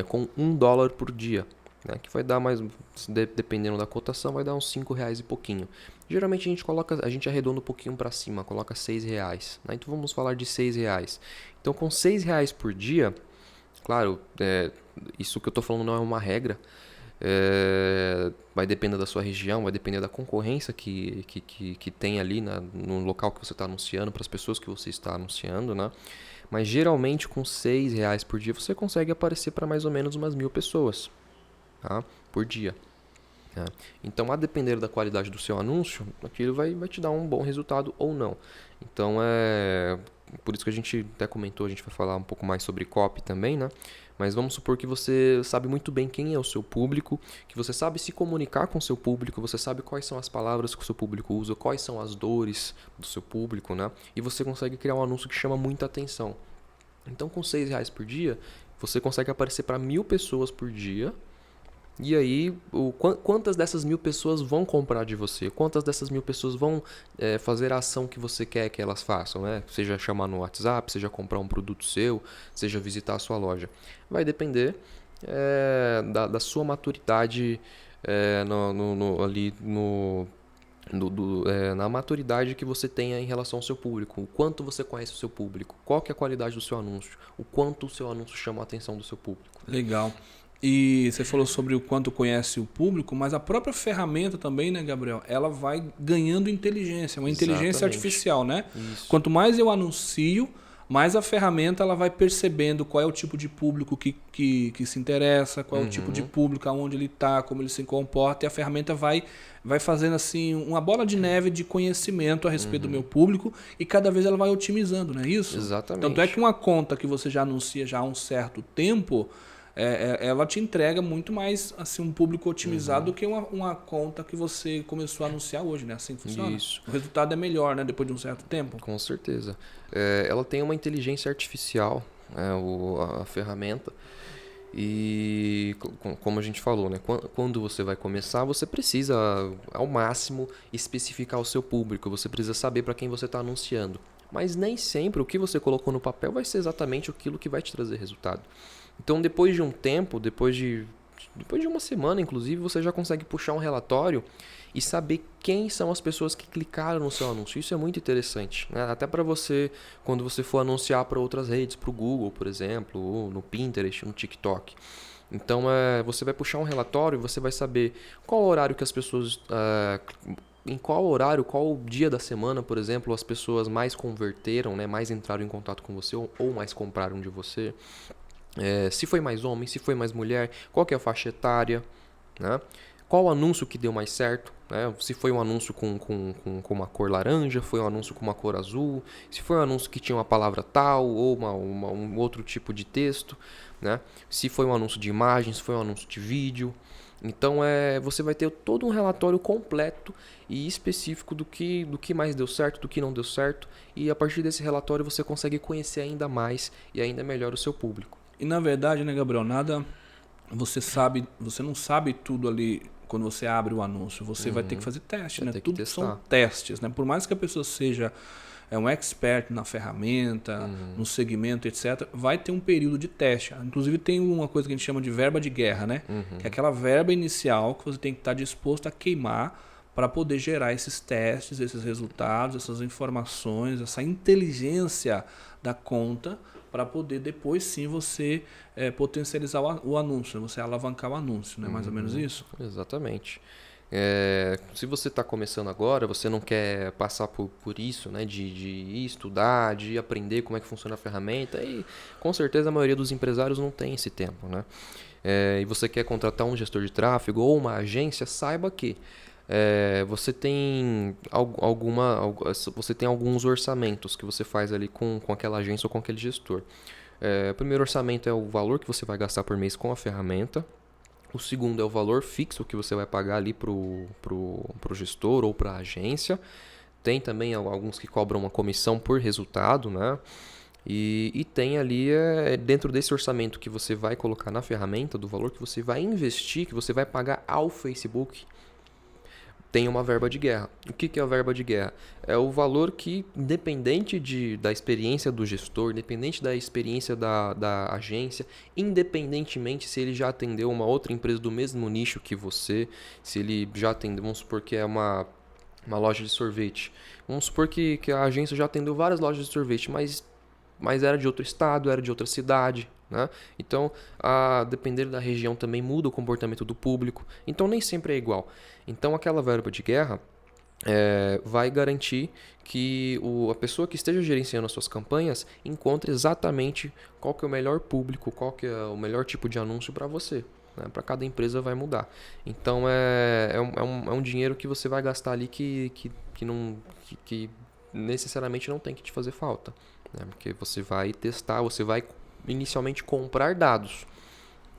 com $1 por dia. Né, que vai dar mais, dependendo da cotação, vai dar uns R$5 e pouquinho. Geralmente a gente arredonda um pouquinho para cima, coloca R$6. Né, então vamos falar de R$6. Então com R$6 por dia, claro, isso que eu estou falando não é uma regra, vai depender da sua região, vai depender da concorrência que tem ali no local que você está anunciando, para as pessoas que você está anunciando, né? Mas geralmente com R$6 por dia você consegue aparecer para mais ou menos umas 1.000 pessoas, tá? Por dia. Então, a depender da qualidade do seu anúncio, aquilo vai te dar um bom resultado ou não. Então, por isso que a gente até comentou, a gente vai falar um pouco mais sobre copy também, né? Mas vamos supor que você sabe muito bem quem é o seu público, que você sabe se comunicar com o seu público, você sabe quais são as palavras que o seu público usa, quais são as dores do seu público, né? E você consegue criar um anúncio que chama muita atenção. Então, com R$6 por dia, você consegue aparecer para 1.000 pessoas por dia. E aí, quantas dessas 1.000 pessoas vão comprar de você? Quantas dessas 1.000 pessoas vão fazer a ação que você quer que elas façam, né? Seja chamar no WhatsApp, seja comprar um produto seu, seja visitar a sua loja. Vai depender da sua maturidade na maturidade que você tenha em relação ao seu público. O quanto você conhece o seu público, qual que é a qualidade do seu anúncio, o quanto o seu anúncio chama a atenção do seu público. Legal. E você falou sobre o quanto conhece o público, mas a própria ferramenta também, né, Gabriel? Ela vai ganhando inteligência, uma inteligência artificial, né? Isso. Quanto mais eu anuncio, mais a ferramenta ela vai percebendo qual é o tipo de público que se interessa, qual é o tipo de público, aonde ele está, como ele se comporta, e a ferramenta vai fazendo assim uma bola de neve de conhecimento a respeito do meu público, e cada vez ela vai otimizando, não é isso? Exatamente. Tanto é que uma conta que você já anuncia já há um certo tempo, ela te entrega muito mais assim, um público otimizado do que uma conta que você começou a anunciar hoje, né? Assim funciona. Isso. O resultado é melhor, né? Depois de um certo tempo. Com certeza. Ela tem uma inteligência artificial, a ferramenta. E como a gente falou, né? Quando você vai começar, você precisa, ao máximo, especificar o seu público. Você precisa saber para quem você está anunciando. Mas nem sempre o que você colocou no papel vai ser exatamente aquilo que vai te trazer resultado. Então, depois de um tempo, depois de uma semana, inclusive, você já consegue puxar um relatório e saber quem são as pessoas que clicaram no seu anúncio. Isso é muito interessante, né? Até para você, quando você for anunciar para outras redes, para o Google, por exemplo, ou no Pinterest, no TikTok. Então, você vai puxar um relatório e você vai saber qual horário que as pessoas... em qual horário, qual dia da semana, por exemplo, as pessoas mais converteram, né? Mais entraram em contato com você ou mais compraram de você. Se foi mais homem, se foi mais mulher, qual que é a faixa etária, né? Qual anúncio que deu mais certo, né? Se foi um anúncio com uma cor laranja, foi um anúncio com uma cor azul, se foi um anúncio que tinha uma palavra tal ou um outro tipo de texto, né? Se foi um anúncio de imagem, se foi um anúncio de vídeo. Então você vai ter todo um relatório completo e específico do que mais deu certo, do que não deu certo, e a partir desse relatório você consegue conhecer ainda mais e ainda melhor o seu público. E na verdade, né, Gabriel, você não sabe tudo ali quando você abre o anúncio. Você vai ter que fazer teste, né? Tudo são testes, né? Por mais que a pessoa seja um expert na ferramenta, no segmento, etc., vai ter um período de teste. Inclusive tem uma coisa que a gente chama de verba de guerra, né? Que é aquela verba inicial que você tem que estar disposto a queimar para poder gerar esses testes, esses resultados, essas informações, essa inteligência da conta, para poder depois sim você potencializar o anúncio, você alavancar o anúncio, não é mais ou menos isso? Exatamente. Se você está começando agora, você não quer passar por isso, né, de ir estudar, de aprender como é que funciona a ferramenta, e com certeza a maioria dos empresários não tem esse tempo, né? E você quer contratar um gestor de tráfego ou uma agência, saiba que você tem alguns orçamentos que você faz ali com aquela agência ou com aquele gestor. O primeiro orçamento é o valor que você vai gastar por mês com a ferramenta. O segundo é o valor fixo que você vai pagar ali pro gestor ou para a agência. Tem também alguns que cobram uma comissão por resultado, né? E tem ali, dentro desse orçamento que você vai colocar na ferramenta, do valor que você vai investir, que você vai pagar ao Facebook, tem uma verba de guerra. O que é a verba de guerra? É o valor que, independente da experiência do gestor, independente da experiência da agência, independentemente se ele já atendeu uma outra empresa do mesmo nicho que você, se ele já atendeu, vamos supor que é uma loja de sorvete. Vamos supor que a agência já atendeu várias lojas de sorvete, mas era de outro estado, era de outra cidade, né? Então, a depender da região também muda o comportamento do público. Então, nem sempre é igual. Então, aquela verba de guerra, vai garantir que a pessoa que esteja gerenciando as suas campanhas encontre exatamente qual que é o melhor público, qual que é o melhor tipo de anúncio para você. Né? Para cada empresa vai mudar. Então é um dinheiro que você vai gastar ali que necessariamente não tem que te fazer falta. Né? Porque você vai testar, você vai inicialmente comprar dados.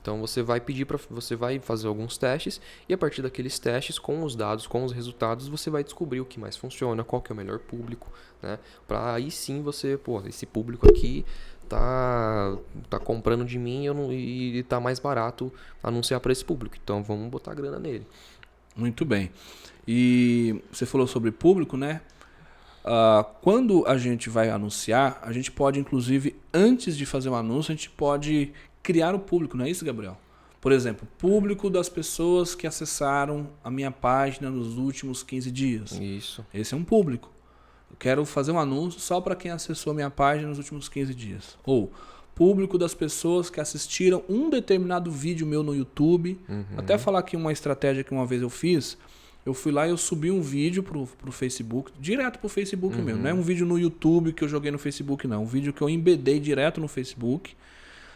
Então você vai fazer alguns testes e a partir daqueles testes, com os dados, com os resultados, você vai descobrir o que mais funciona, qual que é o melhor público, né? Para aí sim você, esse público aqui tá comprando de mim e tá mais barato anunciar para esse público. Então vamos botar grana nele. Muito bem. E você falou sobre público, né? Quando a gente vai anunciar, a gente pode, inclusive, antes de fazer um anúncio, a gente pode criar o público, não é isso, Gabriel? Por exemplo, público das pessoas que acessaram a minha página nos últimos 15 dias. Isso. Esse é um público. Eu quero fazer um anúncio só para quem acessou a minha página nos últimos 15 dias. Ou público das pessoas que assistiram um determinado vídeo meu no YouTube. Até falar aqui uma estratégia que uma vez eu fiz. Eu fui lá e eu subi um vídeo pro Facebook, direto pro Facebook mesmo. Não é um vídeo no YouTube que eu joguei no Facebook, não. Um vídeo que eu embedei direto no Facebook.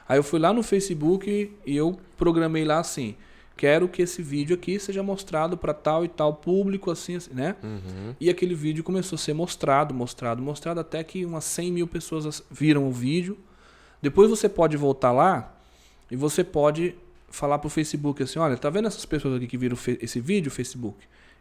Aí eu fui lá no Facebook e eu programei lá assim: quero que esse vídeo aqui seja mostrado para tal e tal público, assim, né? E aquele vídeo começou a ser mostrado, até que umas 100 mil pessoas viram o vídeo. Depois você pode voltar lá e você pode falar pro Facebook assim: olha, tá vendo essas pessoas aqui que viram esse vídeo, Facebook?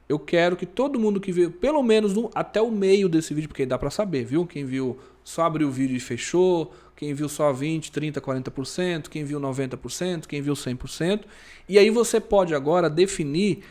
Eu quero que todo mundo que viu, pelo menos até o meio desse vídeo, porque dá para saber, viu? Quem viu só abriu o vídeo e fechou, quem viu só 20%, 30%, 40%, quem viu 90%, quem viu 100%. E aí você pode agora definir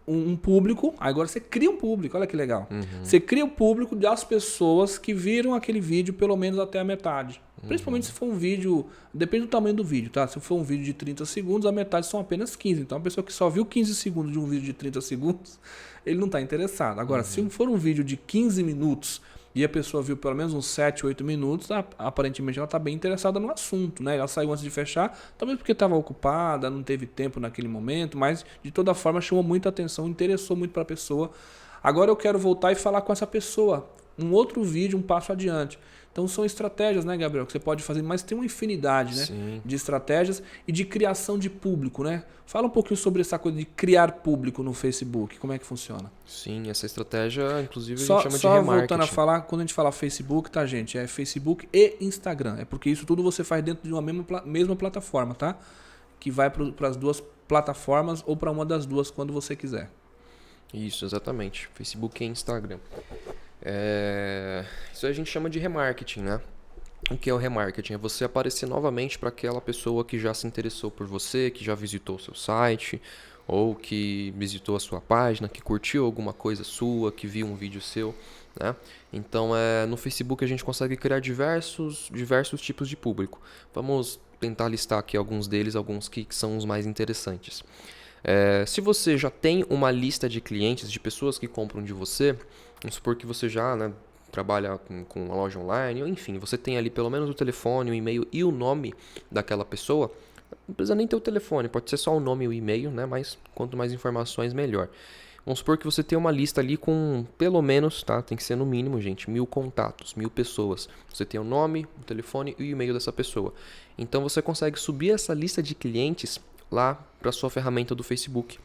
um público. Agora você cria um público, olha que legal. Você cria um público das pessoas que viram aquele vídeo pelo menos até a metade. Principalmente se for um vídeo, depende do tamanho do vídeo, tá? Se for um vídeo de 30 segundos, a metade são apenas 15. Então a pessoa que só viu 15 segundos de um vídeo de 30 segundos, ele não está interessado. Agora, se for um vídeo de 15 minutos e a pessoa viu pelo menos uns 7, 8 minutos, aparentemente ela está bem interessada no assunto, né? Ela saiu antes de fechar, talvez porque estava ocupada, não teve tempo naquele momento, mas de toda forma chamou muita atenção, interessou muito para a pessoa. Agora eu quero voltar e falar com essa pessoa, um outro vídeo, um passo adiante. Então são estratégias, né, Gabriel, que você pode fazer, mas tem uma infinidade, né, de estratégias e de criação de público, né? Fala um pouquinho sobre essa coisa de criar público no Facebook, como é que funciona? Sim, essa estratégia, inclusive, a gente chama de remarketing. Só voltando a falar, quando a gente fala Facebook, tá, gente? É Facebook e Instagram. É porque isso tudo você faz dentro de uma mesma plataforma, tá? Que vai para as duas plataformas ou para uma das duas quando você quiser. Isso, exatamente. Facebook e Instagram. Isso a gente chama de remarketing, né? O que é o remarketing? É você aparecer novamente para aquela pessoa que já se interessou por você, que já visitou o seu site, ou que visitou a sua página, que curtiu alguma coisa sua, que viu um vídeo seu, né? Então, no Facebook a gente consegue criar diversos tipos de público. Vamos tentar listar aqui alguns deles, alguns que são os mais interessantes. Se você já tem uma lista de clientes, de pessoas que compram de você, vamos supor que você já, né, trabalha com uma loja online, ou enfim, você tem ali pelo menos o telefone, o e-mail e o nome daquela pessoa. Não precisa nem ter o telefone, pode ser só o nome e o e-mail, né? Mas quanto mais informações, melhor. Vamos supor que você tem uma lista ali com pelo menos, tá? Tem que ser no mínimo, gente, 1000 contatos, 1000 pessoas. Você tem o nome, o telefone e o e-mail dessa pessoa. Então você consegue subir essa lista de clientes lá para sua ferramenta do Facebook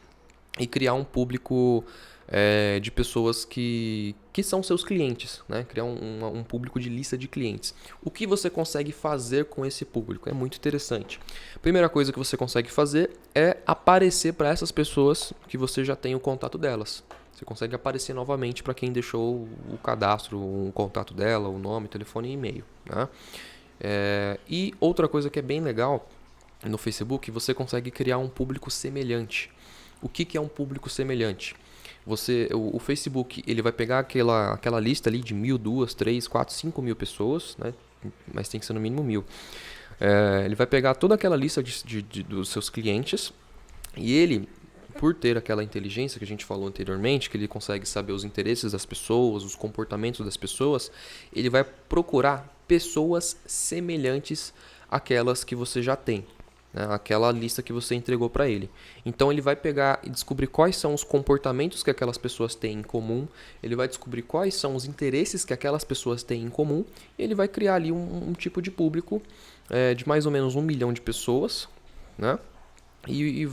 e criar um público de pessoas que são seus clientes, né? Criar um público de lista de clientes. O que você consegue fazer com esse público? É muito interessante. A primeira coisa que você consegue fazer é aparecer para essas pessoas que você já tem o contato delas. Você consegue aparecer novamente para quem deixou o cadastro, o contato dela, o nome, telefone e e-mail, né? E outra coisa que é bem legal no Facebook, você consegue criar um público semelhante. O que é um público semelhante? O Facebook ele vai pegar aquela lista ali de 1.000, 2.000, 3.000, 4.000, 5.000 pessoas, né? Mas tem que ser no mínimo 1.000. Ele vai pegar toda aquela lista dos seus clientes e ele, por ter aquela inteligência que a gente falou anteriormente, que ele consegue saber os interesses das pessoas, os comportamentos das pessoas, ele vai procurar pessoas semelhantes àquelas que você já tem. né? Aquela lista que você entregou para ele. Então ele vai pegar e descobrir quais são os comportamentos que aquelas pessoas têm em comum, ele vai descobrir quais são os interesses que aquelas pessoas têm em comum, e ele vai criar ali um tipo de público de mais ou menos 1 milhão de pessoas, né? E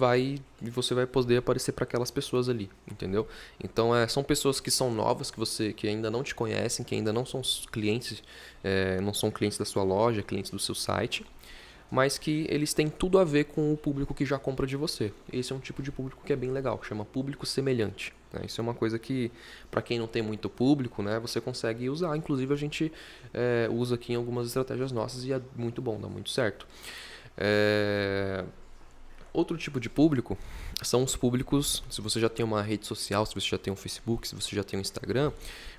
você vai poder aparecer para aquelas pessoas ali, entendeu? Então são pessoas que são novas, que ainda não te conhecem, que ainda não são clientes, não são clientes da sua loja, clientes do seu site, mas que eles têm tudo a ver com o público que já compra de você. Esse é um tipo de público que é bem legal, que chama público semelhante, né? Isso é uma coisa que, para quem não tem muito público, né, você consegue usar. Inclusive a gente usa aqui em algumas estratégias nossas e é muito bom, dá muito certo. Outro tipo de público são os públicos, se você já tem uma rede social, se você já tem um Facebook, se você já tem um Instagram,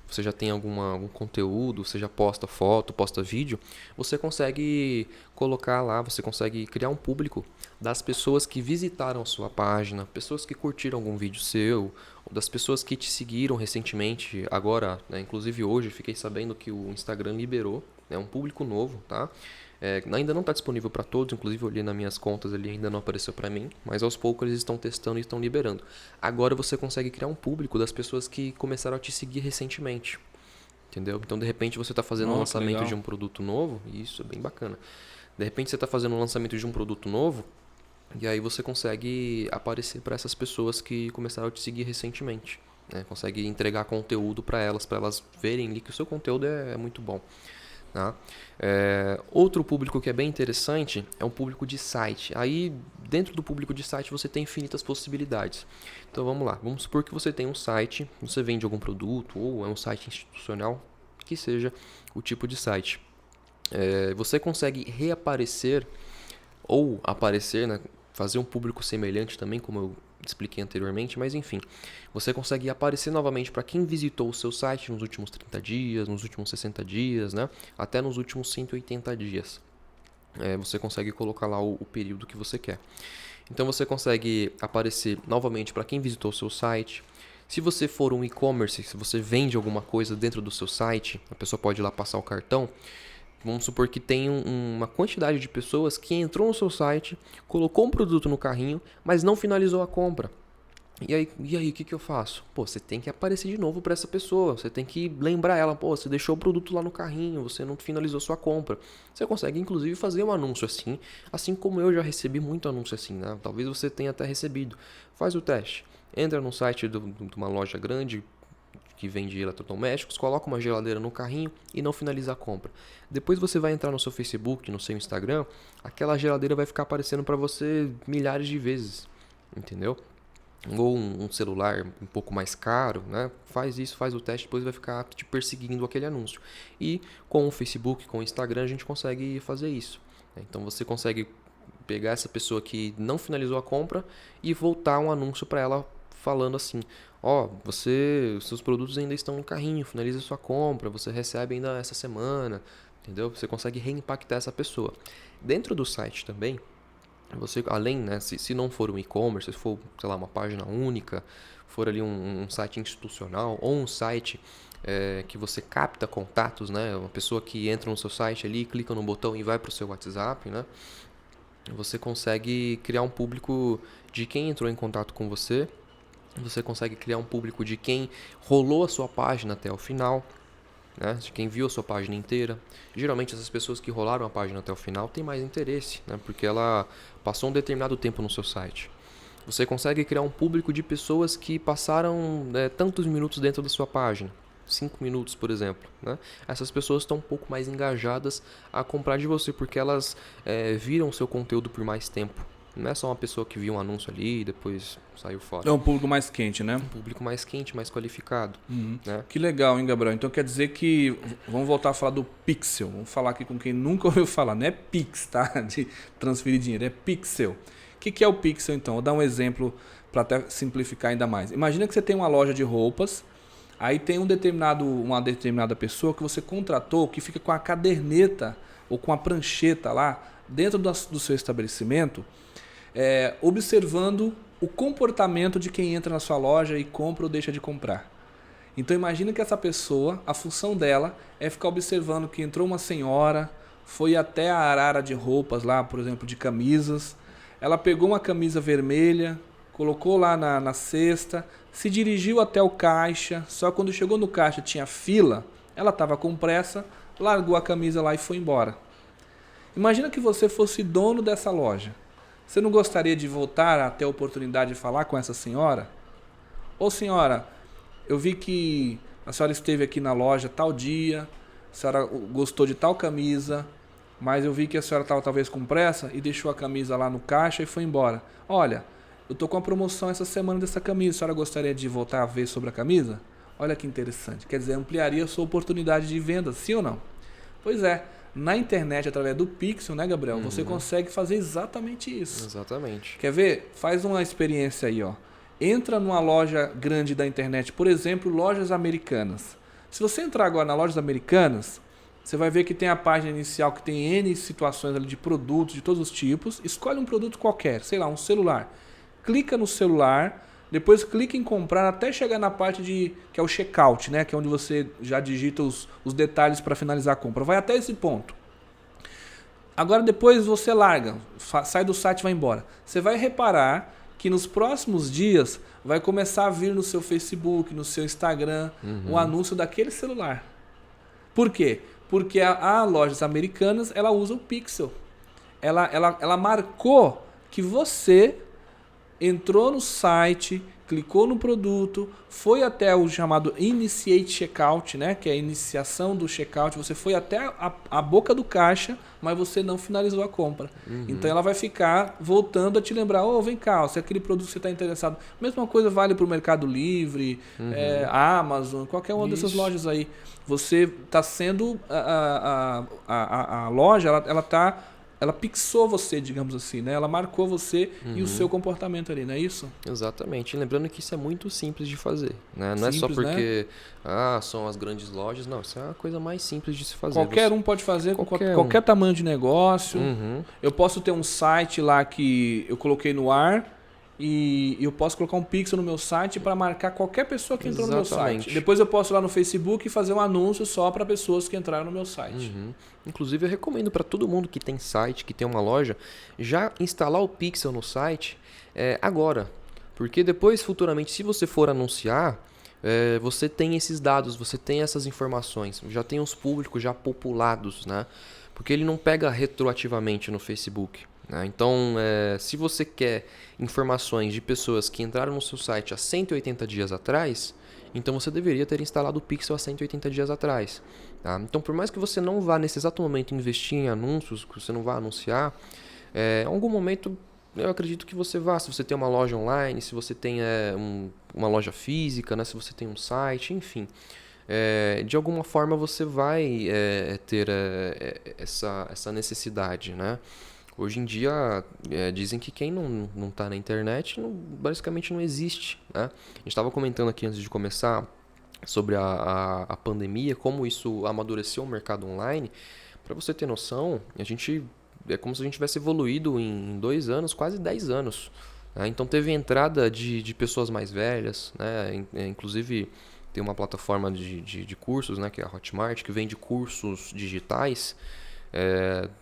você já tem algum conteúdo, você já posta foto, posta vídeo, você consegue colocar lá, você consegue criar um público das pessoas que visitaram a sua página, pessoas que curtiram algum vídeo seu, ou das pessoas que te seguiram recentemente, agora, né, inclusive hoje, fiquei sabendo que o Instagram liberou, é um público novo, tá? Ainda não está disponível para todos, inclusive eu olhei nas minhas contas ali, ainda não apareceu para mim, mas aos poucos eles estão testando e estão liberando. Agora você consegue criar um público das pessoas que começaram a te seguir recentemente, entendeu? Então de repente você está fazendo um lançamento de um produto novo, e isso é bem bacana. De repente você está fazendo um lançamento de um produto novo, e aí você consegue aparecer para essas pessoas que começaram a te seguir recentemente, né? Consegue entregar conteúdo para elas verem ali que o seu conteúdo é muito bom. Tá? Outro público que é bem interessante é um público de site. Aí, dentro do público de site, você tem infinitas possibilidades. Então, vamos lá. Vamos supor que você tem um site, você vende algum produto, ou é um site institucional, que seja o tipo de site. Você consegue reaparecer, ou aparecer, né? Fazer um público semelhante também, como eu expliquei anteriormente, mas enfim, você consegue aparecer novamente para quem visitou o seu site nos últimos 30 dias, nos últimos 60 dias, né? Até nos últimos 180 dias. Você consegue colocar lá o período que você quer. Então você consegue aparecer novamente para quem visitou o seu site. Se você for um e-commerce, se você vende alguma coisa dentro do seu site, a pessoa pode ir lá passar o cartão. Vamos supor que tem uma quantidade de pessoas que entrou no seu site, colocou um produto no carrinho, mas não finalizou a compra. E aí o que eu faço? Você tem que aparecer de novo para essa pessoa. Você tem que lembrar ela, você deixou o produto lá no carrinho, você não finalizou sua compra. Você consegue inclusive fazer um anúncio assim como eu já recebi muito anúncio assim, né? Talvez você tenha até recebido. Faz o teste. Entra no site de uma loja grande que vende eletrodomésticos, coloca uma geladeira no carrinho e não finaliza a compra. Depois você vai entrar no seu Facebook, no seu Instagram, aquela geladeira vai ficar aparecendo para você milhares de vezes, entendeu? Ou um celular um pouco mais caro, né? Faz isso, faz o teste, depois vai ficar te perseguindo aquele anúncio. E com o Facebook, com o Instagram, a gente consegue fazer isso. Então você consegue pegar essa pessoa que não finalizou a compra e voltar um anúncio para ela falando assim: seus produtos ainda estão no carrinho, finaliza sua compra, você recebe ainda essa semana, entendeu? Você consegue reimpactar essa pessoa. Dentro do site também, você, além, né, se não for um e-commerce, se for, sei lá, uma página única, for ali um site institucional ou um site que você capta contatos, né, uma pessoa que entra no seu site ali, clica no botão e vai para o seu WhatsApp, né, você consegue criar um público de quem entrou em contato com você. Você consegue criar um público de quem rolou a sua página até o final, né? De quem viu a sua página inteira. Geralmente essas pessoas que rolaram a página até o final têm mais interesse, né? Porque ela passou um determinado tempo no seu site. Você consegue criar um público de pessoas que passaram tantos minutos dentro da sua página. 5 minutos, por exemplo, né? Essas pessoas estão um pouco mais engajadas a comprar de você, porque elas viram o seu conteúdo por mais tempo. Não é só uma pessoa que viu um anúncio ali e depois saiu fora. É um público mais quente, né? Um público mais quente, mais qualificado. Né? Que legal, hein, Gabriel? Então quer dizer que... Vamos voltar a falar do Pixel. Vamos falar aqui com quem nunca ouviu falar. Não é Pix, tá? De transferir dinheiro. É Pixel. O que é o Pixel, então? Vou dar um exemplo para até simplificar ainda mais. Imagina que você tem uma loja de roupas. Aí tem uma determinada pessoa que você contratou que fica com a caderneta ou com a prancheta lá dentro do seu estabelecimento, observando o comportamento de quem entra na sua loja e compra ou deixa de comprar. Então imagina que essa pessoa, a função dela é ficar observando que entrou uma senhora, foi até a arara de roupas lá, por exemplo, de camisas, ela pegou uma camisa vermelha, colocou lá na cesta, se dirigiu até o caixa, só quando chegou no caixa tinha fila, ela estava com pressa, largou a camisa lá e foi embora. Imagina que você fosse dono dessa loja. Você não gostaria de voltar a ter a oportunidade de falar com essa senhora? Ô senhora, eu vi que a senhora esteve aqui na loja tal dia, a senhora gostou de tal camisa, mas eu vi que a senhora estava talvez com pressa e deixou a camisa lá no caixa e foi embora. Olha, eu tô com a promoção essa semana dessa camisa, a senhora gostaria de voltar a ver sobre a camisa? Olha que interessante, quer dizer, ampliaria a sua oportunidade de venda, sim ou não? Pois é, na internet, através do Pixel, né, Gabriel? Você consegue fazer exatamente isso. Exatamente. Quer ver? Faz uma experiência aí, ó. Entra numa loja grande da internet, por exemplo, lojas americanas. Se você entrar agora nas lojas americanas, você vai ver que tem a página inicial que tem N situações ali de produtos de todos os tipos. Escolhe um produto qualquer, sei lá, um celular. Clica no celular, depois clica em comprar até chegar na parte que é o checkout, né? Que é onde você já digita os detalhes para finalizar a compra. Vai até esse ponto. Agora depois você larga, sai do site e vai embora. Você vai reparar que nos próximos dias vai começar a vir no seu Facebook, no seu Instagram, um anúncio daquele celular. Por quê? Porque a lojas americanas, ela usa o Pixel. Ela marcou que você entrou no site, clicou no produto, foi até o chamado Initiate Checkout, né? Que é a iniciação do checkout. Você foi até a boca do caixa, mas você não finalizou a compra. Então ela vai ficar voltando a te lembrar, vem cá, se aquele produto que você está interessado. Mesma coisa vale para o Mercado Livre, Amazon, qualquer uma dessas lojas aí. Você está sendo... A loja, ela pixou você, digamos assim, né? Ela marcou você e o seu comportamento ali, não é isso? Exatamente. E lembrando que isso é muito simples de fazer, né? Não simples, é só porque são as grandes lojas. Não, isso é a coisa mais simples de se fazer. Qualquer um pode fazer, qualquer tamanho de negócio. Eu posso ter um site lá que eu coloquei no ar e eu posso colocar um pixel no meu site para marcar qualquer pessoa que entrou no meu site. Depois eu posso ir lá no Facebook e fazer um anúncio só para pessoas que entraram no meu site. Inclusive eu recomendo para todo mundo que tem site, que tem uma loja, já instalar o pixel no site agora. Porque depois, futuramente, se você for anunciar, você tem esses dados, você tem essas informações, já tem os públicos já populados, né? Porque ele não pega retroativamente no Facebook. Então, se você quer informações de pessoas que entraram no seu site há 180 dias atrás, então você deveria ter instalado o Pixel há 180 dias atrás. Tá? Então, por mais que você não vá nesse exato momento investir em anúncios, que você não vá anunciar, em algum momento eu acredito que você vá. Se você tem uma loja online, se você tem uma loja física, né? Se você tem um site, enfim. De alguma forma você vai ter essa necessidade, né? Hoje em dia, dizem que quem não está na internet basicamente não existe, né? A gente estava comentando aqui antes de começar sobre a pandemia, como isso amadureceu o mercado online. Para você ter noção, é como se a gente tivesse evoluído em 2 anos, quase 10 anos. Né? Então teve entrada de pessoas mais velhas, né? Inclusive tem uma plataforma de cursos, né? Que é a Hotmart, que vende cursos digitais.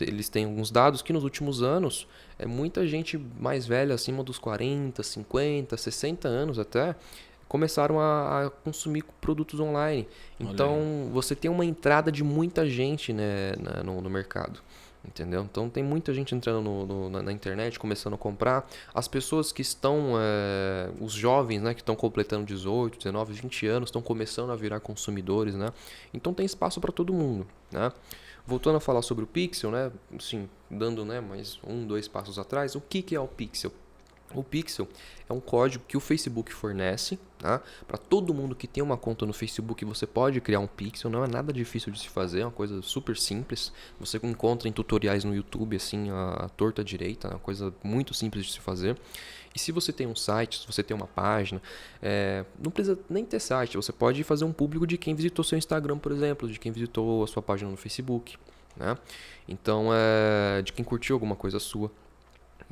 Eles têm alguns dados que nos últimos anos muita gente mais velha, acima dos 40, 50, 60 anos até, começaram a consumir produtos online. Então você tem uma entrada de muita gente, né, no mercado. Entendeu? Então tem muita gente entrando na internet, começando a comprar. As pessoas que estão, os jovens, né, que estão completando 18, 19, 20 anos, estão começando a virar consumidores, né? Então tem espaço para todo mundo, né? Voltando a falar sobre o Pixel, né? Assim, dando, né, mais 2 passos atrás, o que é o Pixel? O Pixel é um código que o Facebook fornece, tá? Para todo mundo que tem uma conta no Facebook, você pode criar um Pixel, não é nada difícil de se fazer, é uma coisa super simples. Você encontra em tutoriais no YouTube, assim, a torta direita, é uma coisa muito simples de se fazer. E se você tem um site, se você tem uma página, não precisa nem ter site, você pode fazer um público de quem visitou seu Instagram, por exemplo, de quem visitou a sua página no Facebook, né? Então, de quem curtiu alguma coisa sua.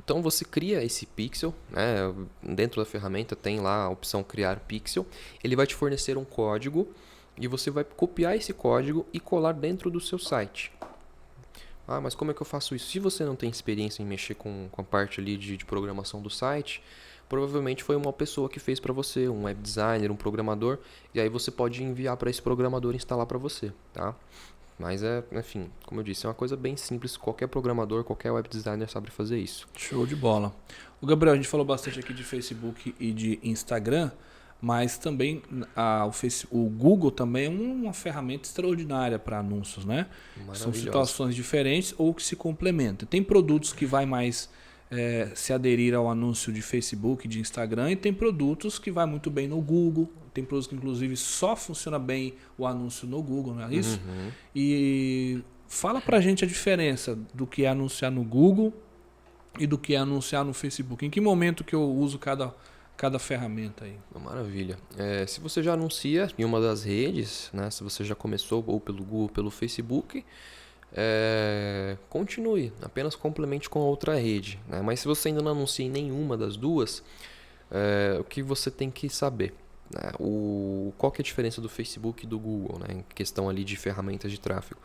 Então você cria esse pixel, né? Dentro da ferramenta tem lá a opção criar pixel, ele vai te fornecer um código e você vai copiar esse código e colar dentro do seu site. Ah, mas como é que eu faço isso? Se você não tem experiência em mexer com a parte ali de programação do site, provavelmente foi uma pessoa que fez para você, um web designer, um programador, e aí você pode enviar para esse programador instalar para você, tá? Mas enfim, como eu disse, é uma coisa bem simples, qualquer programador, qualquer web designer sabe fazer isso. Show de bola. O Gabriel, a gente falou bastante aqui de Facebook e de Instagram, mas também o Google também é uma ferramenta extraordinária para anúncios, né? São situações diferentes ou que se complementam. Tem produtos que vai mais se aderir ao anúncio de Facebook, de Instagram, e tem produtos que vai muito bem no Google. Tem produtos que inclusive só funciona bem o anúncio no Google, não é isso? Uhum. E fala pra gente a diferença do que é anunciar no Google e do que é anunciar no Facebook. Em que momento que eu uso cada ferramenta aí? Maravilha. Se você já anuncia em uma das redes, né, se você já começou ou pelo Google ou pelo Facebook, continue, apenas complemente com a outra rede, né? Mas se você ainda não anuncia em nenhuma das duas, o que você tem que saber? Né? Qual que é a diferença do Facebook e do Google, né, em questão ali de ferramentas de tráfego?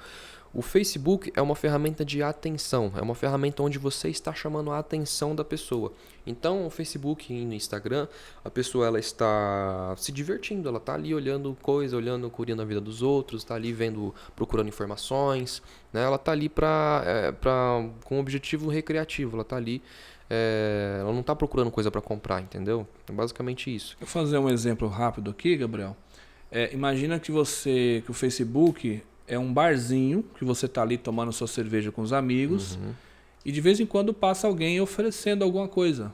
O Facebook é uma ferramenta de atenção, é uma ferramenta onde você está chamando a atenção da pessoa. Então, o Facebook e no Instagram, a pessoa ela está se divertindo, ela está ali olhando coisa, olhando, curioso na vida dos outros, está ali vendo, procurando informações, né? Ela está ali com um objetivo recreativo, ela está ali, ela não está procurando coisa para comprar, entendeu? É basicamente isso. Vou fazer um exemplo rápido aqui, Gabriel. Imagina que o Facebook é um barzinho, que você está ali tomando sua cerveja com os amigos, Uhum. e de vez em quando passa alguém oferecendo alguma coisa.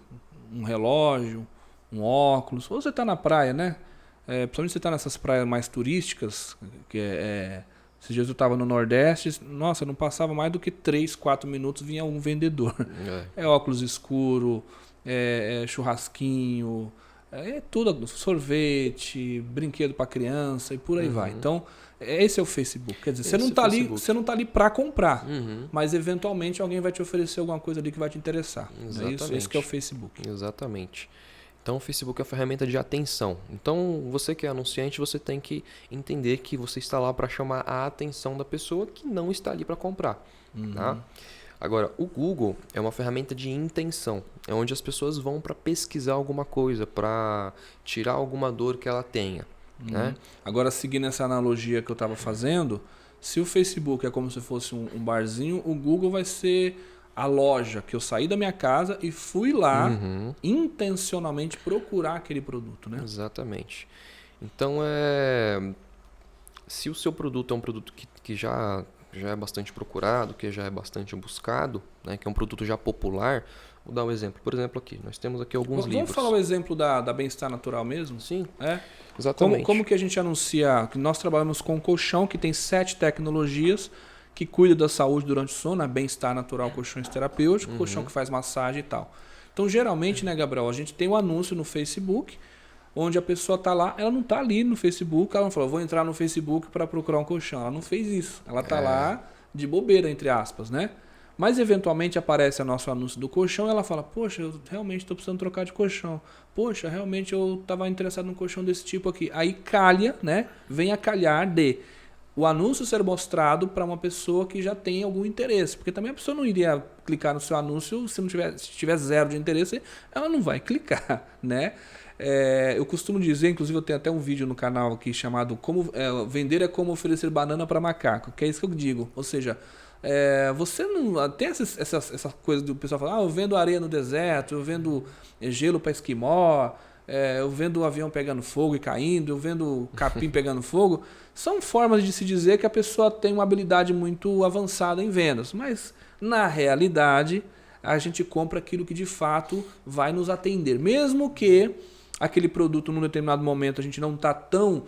Um relógio, um óculos. Ou você está na praia, né? Principalmente você está nessas praias mais turísticas, esses dias eu estava no Nordeste, nossa, não passava mais do que 3, 4 minutos, vinha um vendedor. É óculos escuro, churrasquinho, tudo, sorvete, brinquedo para criança e por aí vai. Então, esse é o Facebook. Quer dizer, você não tá ali para comprar, mas eventualmente alguém vai te oferecer alguma coisa ali que vai te interessar. É isso? Esse que é o Facebook. Exatamente. Então, o Facebook é uma ferramenta de atenção. Então, você que é anunciante, você tem que entender que você está lá para chamar a atenção da pessoa que não está ali para comprar. Tá? Agora, o Google é uma ferramenta de intenção. É onde as pessoas vão para pesquisar alguma coisa, para tirar alguma dor que ela tenha. Né? Agora, seguindo essa analogia que eu estava fazendo, se o Facebook é como se fosse um barzinho, o Google vai ser a loja que eu saí da minha casa e fui lá intencionalmente procurar aquele produto, né? Exatamente. Então, se o seu produto é um produto que já é bastante procurado, que já é bastante buscado, né, que é um produto já popular, vou dar um exemplo. Por exemplo, aqui, nós temos aqui alguns livros. Vamos falar o exemplo da Bem-Estar Natural mesmo? Sim, exatamente. Como que a gente anuncia? Que nós trabalhamos com um colchão que tem 7 tecnologias que cuida da saúde durante o sono, né? Bem-Estar Natural, colchões terapêuticos, colchão que faz massagem e tal. Então, geralmente, né, Gabriel, a gente tem um anúncio no Facebook, onde a pessoa está lá, ela não está ali no Facebook, ela não falou, vou entrar no Facebook para procurar um colchão. Ela não fez isso. Ela está lá de bobeira, entre aspas, né? Mas eventualmente aparece o nosso anúncio do colchão e ela fala, poxa, eu realmente estou precisando trocar de colchão. Poxa, realmente eu estava interessado num colchão desse tipo aqui. Aí calha, né? Vem a calhar de o anúncio ser mostrado para uma pessoa que já tem algum interesse. Porque também a pessoa não iria clicar no seu anúncio se tiver zero de interesse, ela não vai clicar, né? Eu costumo dizer, inclusive eu tenho até um vídeo no canal aqui chamado Vender é como oferecer banana para macaco, que é isso que eu digo. Ou seja, você não tem essa coisa do pessoal falar, eu vendo areia no deserto, eu vendo gelo para esquimó, eu vendo o avião pegando fogo e caindo, eu vendo capim pegando fogo. São formas de se dizer que a pessoa tem uma habilidade muito avançada em vendas, mas na realidade a gente compra aquilo que de fato vai nos atender, mesmo que aquele produto num determinado momento a gente não está tão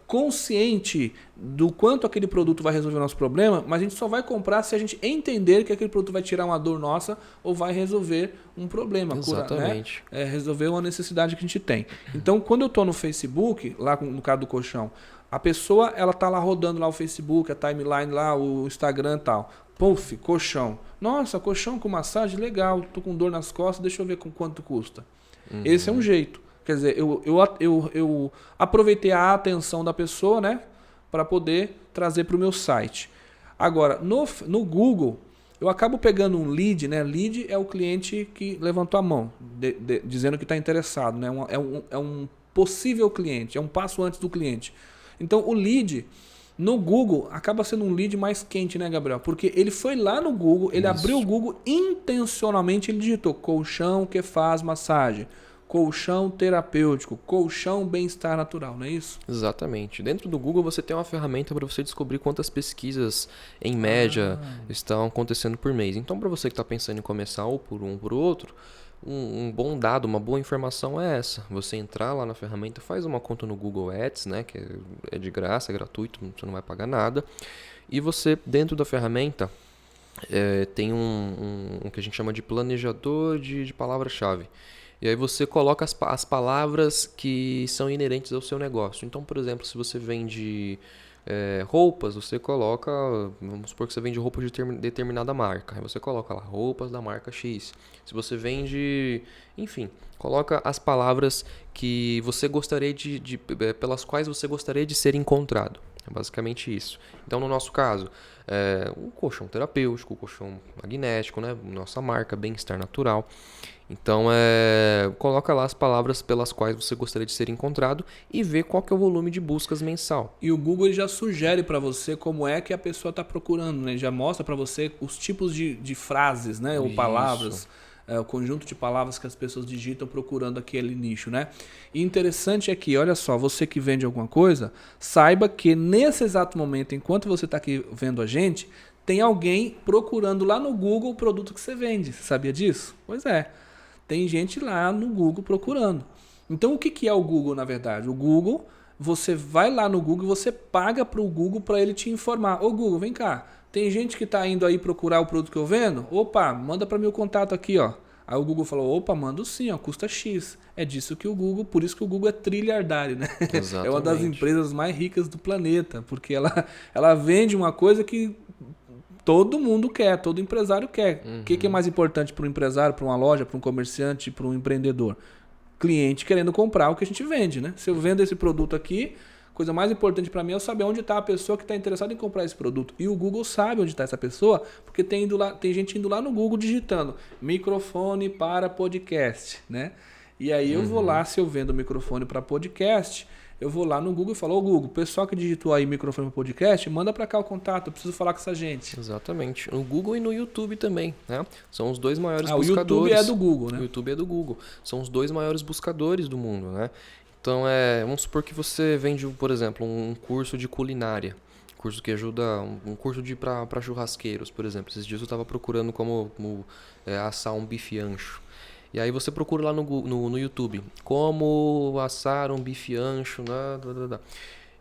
consciente do quanto aquele produto vai resolver o nosso problema, mas a gente só vai comprar se a gente entender que aquele produto vai tirar uma dor nossa ou vai resolver um problema. Exatamente. Curar, né? Resolver uma necessidade que a gente tem. Então, quando eu estou no Facebook, lá no caso do colchão, a pessoa ela tá lá rodando lá o Facebook, a timeline lá, o Instagram e tal. Puf, colchão. Nossa, colchão com massagem, legal. Tô com dor nas costas, deixa eu ver com quanto custa. Esse é um jeito. Quer dizer, eu aproveitei a atenção da pessoa, né, para poder trazer para o meu site. Agora, no Google, eu acabo pegando um lead, né? Lead é o cliente que levantou a mão, dizendo que está interessado, né? É um possível cliente, é um passo antes do cliente. Então, o lead no Google acaba sendo um lead mais quente, né, Gabriel? Porque ele foi lá no Google, ele abriu o Google, intencionalmente ele digitou colchão que faz massagem, colchão terapêutico, colchão bem-estar natural, não é isso? Exatamente. Dentro do Google você tem uma ferramenta para você descobrir quantas pesquisas, em média, estão acontecendo por mês. Então, para você que está pensando em começar ou por um ou por outro, um bom dado, uma boa informação é essa. Você entrar lá na ferramenta, faz uma conta no Google Ads, né, que é de graça, é gratuito, você não vai pagar nada. E você, dentro da ferramenta, tem um que a gente chama de planejador de palavra-chave. E aí você coloca as palavras que são inerentes ao seu negócio. Então, por exemplo, se você vende roupas, você coloca, vamos supor que você vende roupas de determinada marca. Aí você coloca lá, roupas da marca X. Se você vende, enfim, coloca as palavras que você gostaria pelas quais você gostaria de ser encontrado. É basicamente isso. Então, no nosso caso, um colchão terapêutico, um colchão magnético, né? Nossa marca, bem-estar natural. Então, coloca lá as palavras pelas quais você gostaria de ser encontrado e vê qual que é o volume de buscas mensal. E o Google ele já sugere para você como é que a pessoa está procurando, né? Ele já mostra para você os tipos de frases, né? Ou palavras, o conjunto de palavras que as pessoas digitam procurando aquele nicho, né? E interessante é que, olha só, você que vende alguma coisa, saiba que nesse exato momento, enquanto você está aqui vendo a gente, tem alguém procurando lá no Google o produto que você vende. Você sabia disso? Pois é. Tem gente lá no Google procurando. Então, o que é o Google, na verdade? O Google, você vai lá no Google e você paga para o Google para ele te informar. Ô Google, vem cá. Tem gente que está indo aí procurar o produto que eu vendo? Opa, manda para mim o contato aqui, ó. Aí o Google falou, opa, mando sim, ó, custa X. É disso que o Google, por isso que o Google é trilhardário, né? Exatamente. É uma das empresas mais ricas do planeta, porque ela vende uma coisa que todo mundo quer, todo empresário quer. O que é mais importante para um empresário, para uma loja, para um comerciante, para um empreendedor? Cliente querendo comprar o que a gente vende, né? Se eu vendo esse produto aqui, a coisa mais importante para mim é saber onde está a pessoa que está interessada em comprar esse produto. E o Google sabe onde está essa pessoa, porque tem gente indo lá no Google digitando microfone para podcast, né? E aí eu vou lá, se eu vendo microfone para podcast, eu vou lá no Google e falo, ô Google, o pessoal que digitou aí microfone para podcast, manda para cá o contato, eu preciso falar com essa gente. Exatamente. No Google e no YouTube também, né? São os dois maiores buscadores. O YouTube é do Google, né? O YouTube é do Google. São os dois maiores buscadores do mundo, né? Então, vamos supor que você vende, por exemplo, um curso de culinária. Curso que ajuda, um curso para churrasqueiros, por exemplo. Esses dias eu estava procurando como assar um bife ancho. E aí você procura lá no YouTube, como assar um bife ancho, né?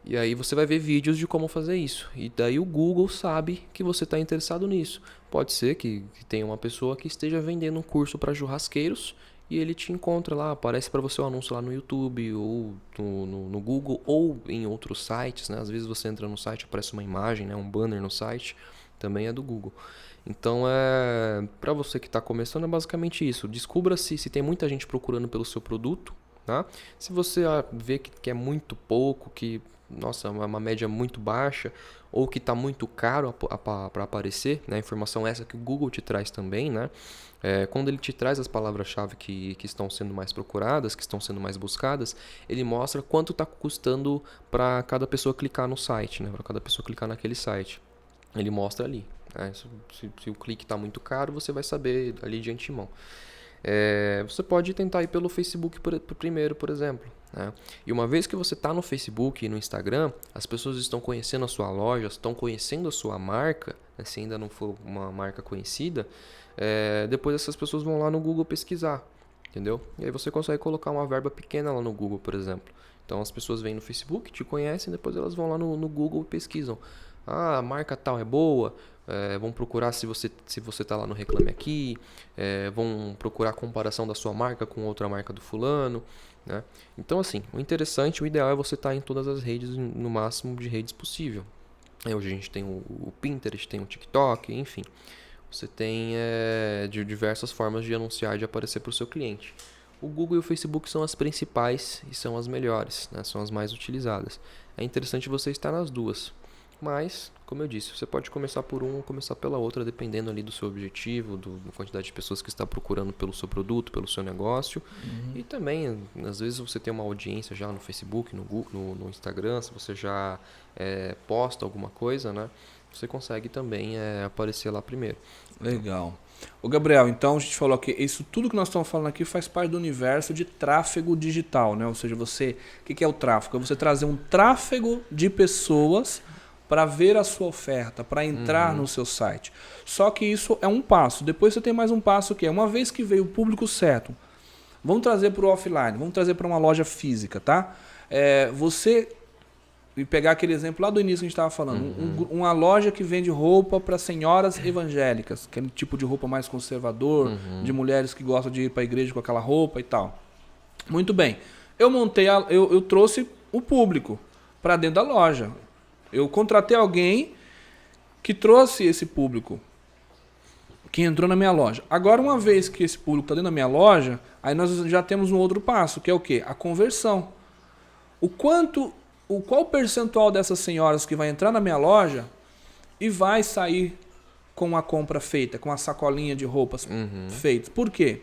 E aí você vai ver vídeos de como fazer isso. E daí o Google sabe que você está interessado nisso. Pode ser que tenha uma pessoa que esteja vendendo um curso para churrasqueiros e ele te encontra lá, aparece para você o anúncio lá no YouTube ou no Google ou em outros sites, né? Às vezes você entra no site, aparece uma imagem, né? Um banner no site, também é do Google. Então, para você que está começando, é basicamente isso. Descubra se tem muita gente procurando pelo seu produto. Tá? Se você vê que é muito pouco, que nossa, uma média muito baixa, ou que está muito caro para aparecer, né? Informação essa que o Google te traz também, né? Quando ele te traz as palavras-chave que estão sendo mais procuradas, que estão sendo mais buscadas, ele mostra quanto está custando para cada pessoa clicar no site, né? Para cada pessoa clicar naquele site. Ele mostra ali. Se o clique está muito caro, você vai saber ali de antemão. Você pode tentar ir pelo Facebook primeiro, por exemplo. Né? E uma vez que você está no Facebook e no Instagram, as pessoas estão conhecendo a sua loja, estão conhecendo a sua marca, né? Se ainda não for uma marca conhecida, depois essas pessoas vão lá no Google pesquisar, entendeu? E aí você consegue colocar uma verba pequena lá no Google, por exemplo. Então as pessoas vêm no Facebook, te conhecem, depois elas vão lá no Google e pesquisam. A marca tal é boa, vão procurar se você está lá no Reclame Aqui, vão procurar a comparação da sua marca com outra marca do fulano, né? Então assim, o interessante, o ideal é você estar em todas as redes, no máximo de redes possível. Hoje a gente tem o Pinterest, tem o TikTok, enfim. Você tem de diversas formas de anunciar, de aparecer para o seu cliente. O Google e o Facebook são as principais e são as melhores, né? São as mais utilizadas. É interessante você estar nas duas. Mas, como eu disse, você pode começar por um ou começar pela outra, dependendo ali do seu objetivo, da quantidade de pessoas que está procurando pelo seu produto, pelo seu negócio. E também, às vezes, você tem uma audiência já no Facebook, no Google, no Instagram, se você já posta alguma coisa, né? Você consegue também aparecer lá primeiro. Legal. Ô Gabriel, então a gente falou que isso tudo que nós estamos falando aqui faz parte do universo de tráfego digital, né? Ou seja, o que é o tráfego? É você trazer um tráfego de pessoas para ver a sua oferta, para entrar no seu site. Só que isso é um passo. Depois você tem mais um passo que é, uma vez que veio o público certo, vamos trazer para o offline, vamos trazer para uma loja física, tá? E pegar aquele exemplo lá do início que a gente estava falando. Uma loja que vende roupa para senhoras evangélicas, aquele tipo de roupa mais conservador, de mulheres que gostam de ir para a igreja com aquela roupa e tal. Muito bem. Eu trouxe o público para dentro da loja. Eu contratei alguém que trouxe esse público, que entrou na minha loja. Agora, uma vez que esse público está dentro da minha loja, aí nós já temos um outro passo, que é o quê? A conversão. Qual percentual dessas senhoras que vai entrar na minha loja e vai sair com a compra feita, com a sacolinha de roupas feita? Por quê?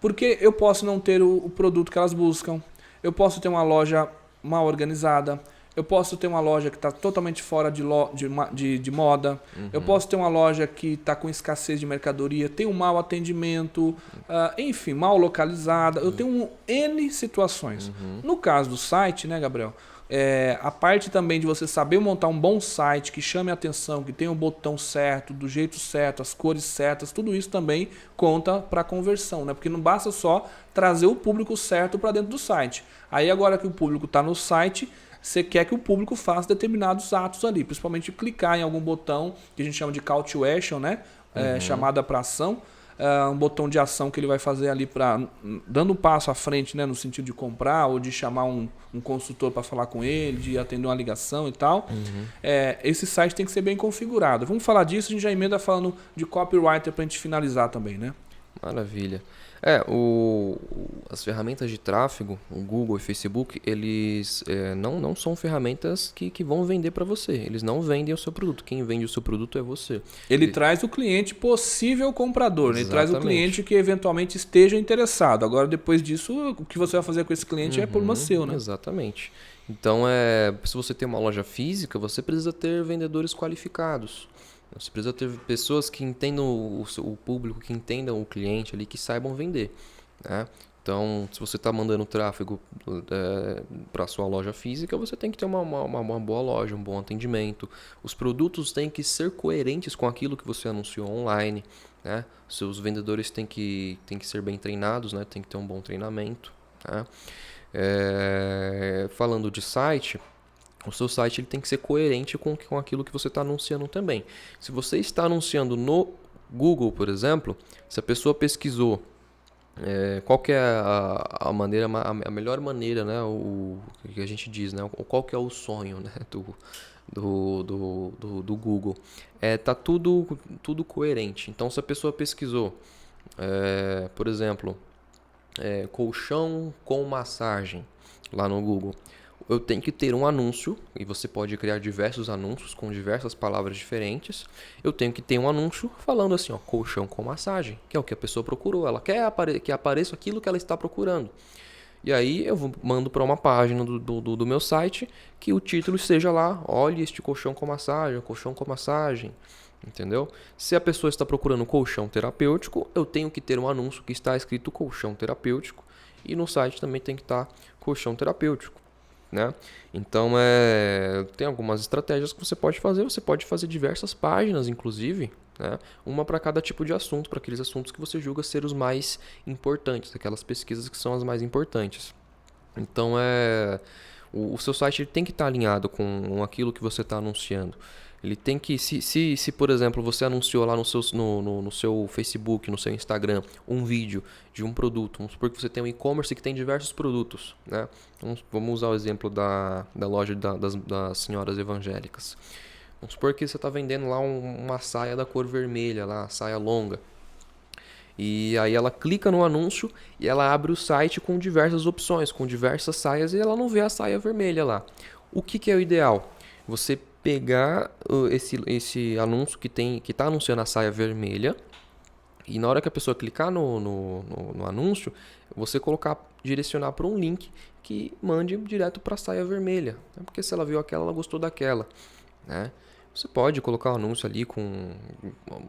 Porque eu posso não ter o produto que elas buscam, eu posso ter uma loja mal organizada, eu posso ter uma loja que está totalmente fora de moda, eu posso ter uma loja que está com escassez de mercadoria, tem um mau atendimento, enfim, mal localizada, eu tenho N situações. No caso do site, né, Gabriel? A parte também de você saber montar um bom site que chame a atenção, que tenha o botão certo, do jeito certo, as cores certas, tudo isso também conta para a conversão, né? Porque não basta só trazer o público certo para dentro do site. Aí agora que o público está no site, você quer que o público faça determinados atos ali, principalmente clicar em algum botão que a gente chama de call to action, né? Chamada para ação. Um botão de ação que ele vai fazer ali dando um passo à frente, né, no sentido de comprar ou de chamar um consultor para falar com ele, de atender uma ligação e tal. Esse site tem que ser bem configurado. Vamos falar disso, a gente já emenda falando de copywriter para a gente finalizar também, né? Maravilha. As ferramentas de tráfego, o Google e o Facebook, eles não são ferramentas que vão vender para você. Eles não vendem o seu produto. Quem vende o seu produto é você. Ele traz o cliente possível comprador, né? Ele traz o cliente que eventualmente esteja interessado. Agora, depois disso, o que você vai fazer com esse cliente é problema seu, né? Exatamente. Então, se você tem uma loja física, você precisa ter vendedores qualificados. Você precisa ter pessoas que entendam o público, que entendam o cliente ali, que saibam vender, né? Então, se você está mandando tráfego para a sua loja física, você tem que ter uma boa loja, um bom atendimento. Os produtos têm que ser coerentes com aquilo que você anunciou online, né? Seus vendedores têm que ser bem treinados, né? Tem que ter um bom treinamento, né? Falando de site, o seu site ele tem que ser coerente com aquilo que você está anunciando também. Se você está anunciando no Google, por exemplo, se a pessoa pesquisou qual que é a melhor maneira, né, o que a gente diz, né, qual que é o sonho, né, do Google, tá tudo coerente. Então, se a pessoa pesquisou, por exemplo, colchão com massagem lá no Google, eu tenho que ter um anúncio, e você pode criar diversos anúncios com diversas palavras diferentes. Eu tenho que ter um anúncio falando assim, ó, colchão com massagem, que é o que a pessoa procurou. Ela quer que apareça aquilo que ela está procurando. E aí eu mando para uma página do meu site que o título esteja lá, olhe este colchão com massagem, entendeu? Se a pessoa está procurando colchão terapêutico, eu tenho que ter um anúncio que está escrito colchão terapêutico, e no site também tem que estar colchão terapêutico, né? Então tem algumas estratégias que você pode fazer diversas páginas, inclusive, né? Uma para cada tipo de assunto, para aqueles assuntos que você julga ser os mais importantes, aquelas pesquisas que são as mais importantes. Então o seu site tem que estar alinhado com aquilo que você está anunciando. Ele tem que, se por exemplo, você anunciou lá no seu Facebook, no seu Instagram, um vídeo de um produto, vamos supor que você tem um e-commerce que tem diversos produtos, né? Vamos usar o exemplo da loja das senhoras evangélicas. Vamos supor que você está vendendo lá uma saia da cor vermelha, lá, saia longa. E aí ela clica no anúncio e ela abre o site com diversas opções, com diversas saias, e ela não vê a saia vermelha lá. O que é o ideal? Você pegar esse anúncio que tá anunciando a saia vermelha, e na hora que a pessoa clicar no anúncio, você direcionar para um link que mande direto para a saia vermelha. Porque se ela viu aquela, ela gostou daquela, né? Você pode colocar um anúncio ali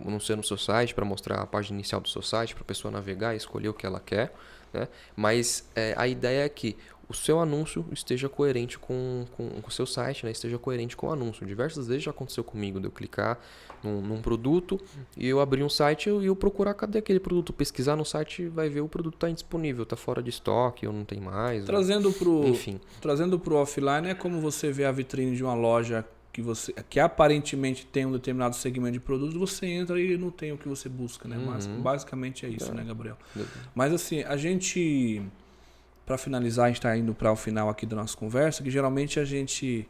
anunciando no seu site para mostrar a página inicial do seu site, para a pessoa navegar e escolher o que ela quer, né? Mas a ideia é que o seu anúncio esteja coerente com o seu site, né? Esteja coerente com o anúncio. Diversas vezes já aconteceu comigo de eu clicar num produto e eu abrir um site e eu procurar cadê aquele produto. Pesquisar no site, vai ver o produto está indisponível, está fora de estoque ou não tem mais. Enfim. Trazendo para o offline é como você vê a vitrine de uma loja que aparentemente tem um determinado segmento de produtos, você entra e não tem o que você busca, né? Mas basicamente é isso, né, Gabriel? Mas assim, a gente, para finalizar, a gente está indo para o final aqui da nossa conversa, que geralmente a gente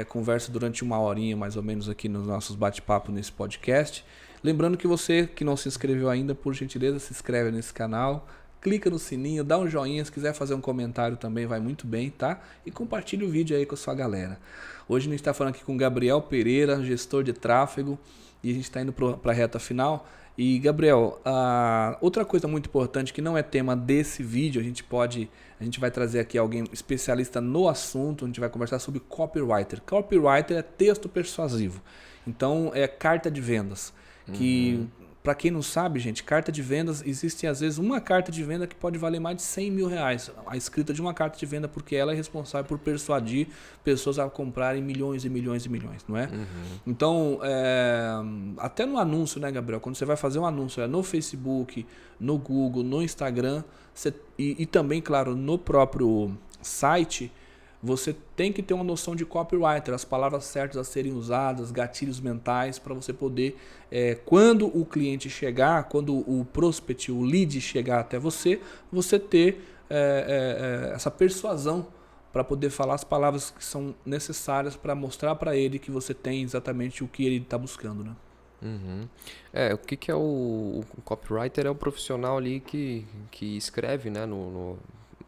conversa durante 1 horinha mais ou menos aqui nos nossos bate-papos nesse podcast. Lembrando que você que não se inscreveu ainda, por gentileza, se inscreve nesse canal, clica no sininho, dá um joinha, se quiser fazer um comentário também vai muito bem, tá? E compartilha o vídeo aí com a sua galera. Hoje a gente está falando aqui com o Gabriel Pereira, gestor de tráfego, e a gente está indo para a reta final. E Gabriel, outra coisa muito importante que não é tema desse vídeo, a gente vai trazer aqui alguém especialista no assunto, a gente vai conversar sobre copywriter. Copywriter é texto persuasivo, então é carta de vendas, que para quem não sabe, gente, carta de vendas, existe às vezes uma carta de venda que pode valer mais de 100 mil reais. A escrita de uma carta de venda, porque ela é responsável por persuadir pessoas a comprarem milhões e milhões e milhões, não é? Então, até no anúncio, né, Gabriel? Quando você vai fazer um anúncio no Facebook, no Google, no Instagram, e também, claro, no próprio site, você tem que ter uma noção de copywriter, as palavras certas a serem usadas, gatilhos mentais, para você poder, quando o cliente chegar, quando o prospect, o lead chegar até você ter essa persuasão para poder falar as palavras que são necessárias para mostrar para ele que você tem exatamente o que ele está buscando, né? O que é o copywriter? É o profissional ali que escreve, né,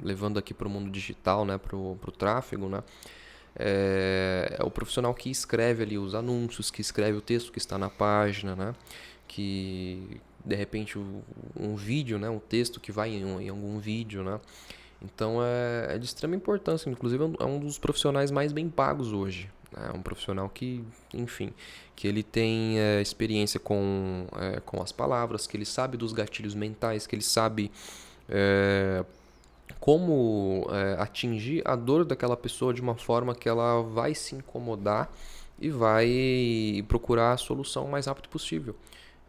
levando aqui para o mundo digital, né, para o tráfego, né? É o profissional que escreve ali os anúncios, que escreve o texto que está na página, né? Que de repente um vídeo, né, um texto que vai em algum vídeo, né? Então é de extrema importância, inclusive é um dos profissionais mais bem pagos hoje. É um profissional que, enfim, que ele tem experiência com as palavras, que ele sabe dos gatilhos mentais, que ele sabe como atingir a dor daquela pessoa de uma forma que ela vai se incomodar e vai procurar a solução o mais rápido possível.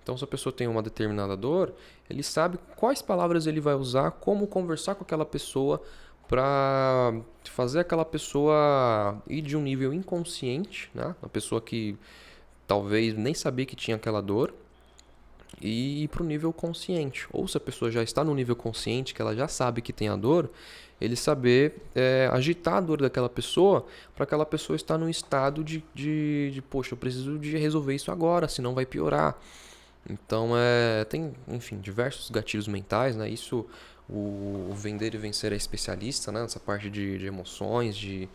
Então, se a pessoa tem uma determinada dor, ele sabe quais palavras ele vai usar, como conversar com aquela pessoa para fazer aquela pessoa ir de um nível inconsciente, né? Uma pessoa que talvez nem sabia que tinha aquela dor, e ir para o nível consciente. Ou se a pessoa já está no nível consciente, que ela já sabe que tem a dor, ele saber agitar a dor daquela pessoa para aquela pessoa estar num estado de poxa, eu preciso de resolver isso agora, senão vai piorar. Então tem, enfim, diversos gatilhos mentais, né? Isso o Vender e Vencer é especialista, né? Nessa parte de emoções, de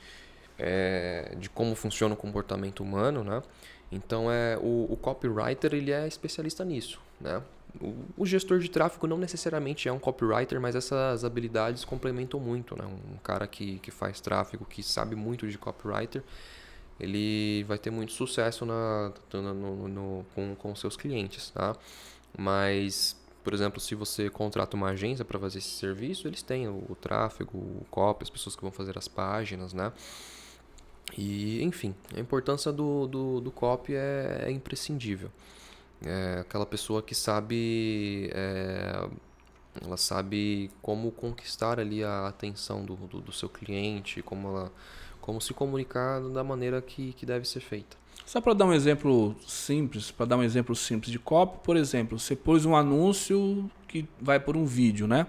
como funciona o comportamento humano, né? Então o copywriter ele é especialista nisso, né? O gestor de tráfego não necessariamente é um copywriter, mas essas habilidades complementam muito, né? Um cara que faz tráfego, que sabe muito de copywriter, ele vai ter muito sucesso com seus clientes, tá? Mas, por exemplo, se você contrata uma agência para fazer esse serviço, eles têm o tráfego, o copy, as pessoas que vão fazer as páginas, né? E, enfim, a importância do copy é imprescindível. Aquela pessoa que sabe, ela sabe como conquistar ali a atenção do seu cliente, como se comunicar da maneira que deve ser feita. Só para dar um exemplo simples, de copy, por exemplo, você pôs um anúncio que vai por um vídeo, né?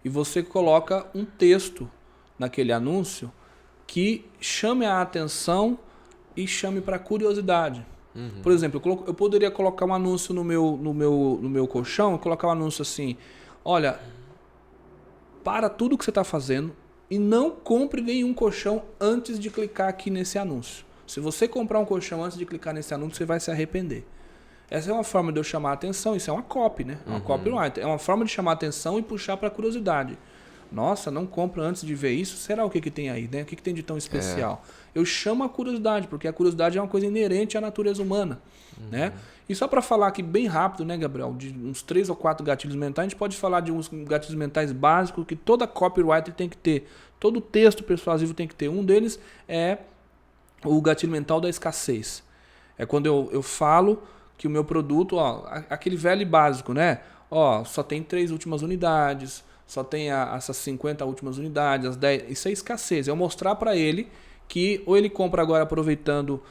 E você coloca um texto naquele anúncio que chame a atenção e chame para curiosidade. Por exemplo, eu poderia colocar um anúncio no meu colchão, colocar um anúncio assim: olha, para tudo que você está fazendo e não compre nenhum colchão antes de clicar aqui nesse anúncio. Se você comprar um colchão antes de clicar nesse anúncio, você vai se arrepender. Essa é uma forma de eu chamar a atenção, isso é uma copy, né? Uma copyright. É uma forma de chamar a atenção e puxar para curiosidade. Nossa, não compra antes de ver isso? Será o que tem aí, né? O que tem de tão especial? Eu chamo a curiosidade, porque a curiosidade é uma coisa inerente à natureza humana, né? E só para falar aqui bem rápido, né, Gabriel? De uns 3 ou 4 gatilhos mentais, a gente pode falar de uns gatilhos mentais básicos que toda copywriter tem que ter. Todo texto persuasivo tem que ter. Um deles é o gatilho mental da escassez. É quando eu falo que o meu produto, ó, aquele velho e básico, né? Ó, só tem 3 últimas unidades, só tem essas 50 últimas unidades, as 10. Isso é escassez. É eu mostrar para ele que ou ele compra agora aproveitando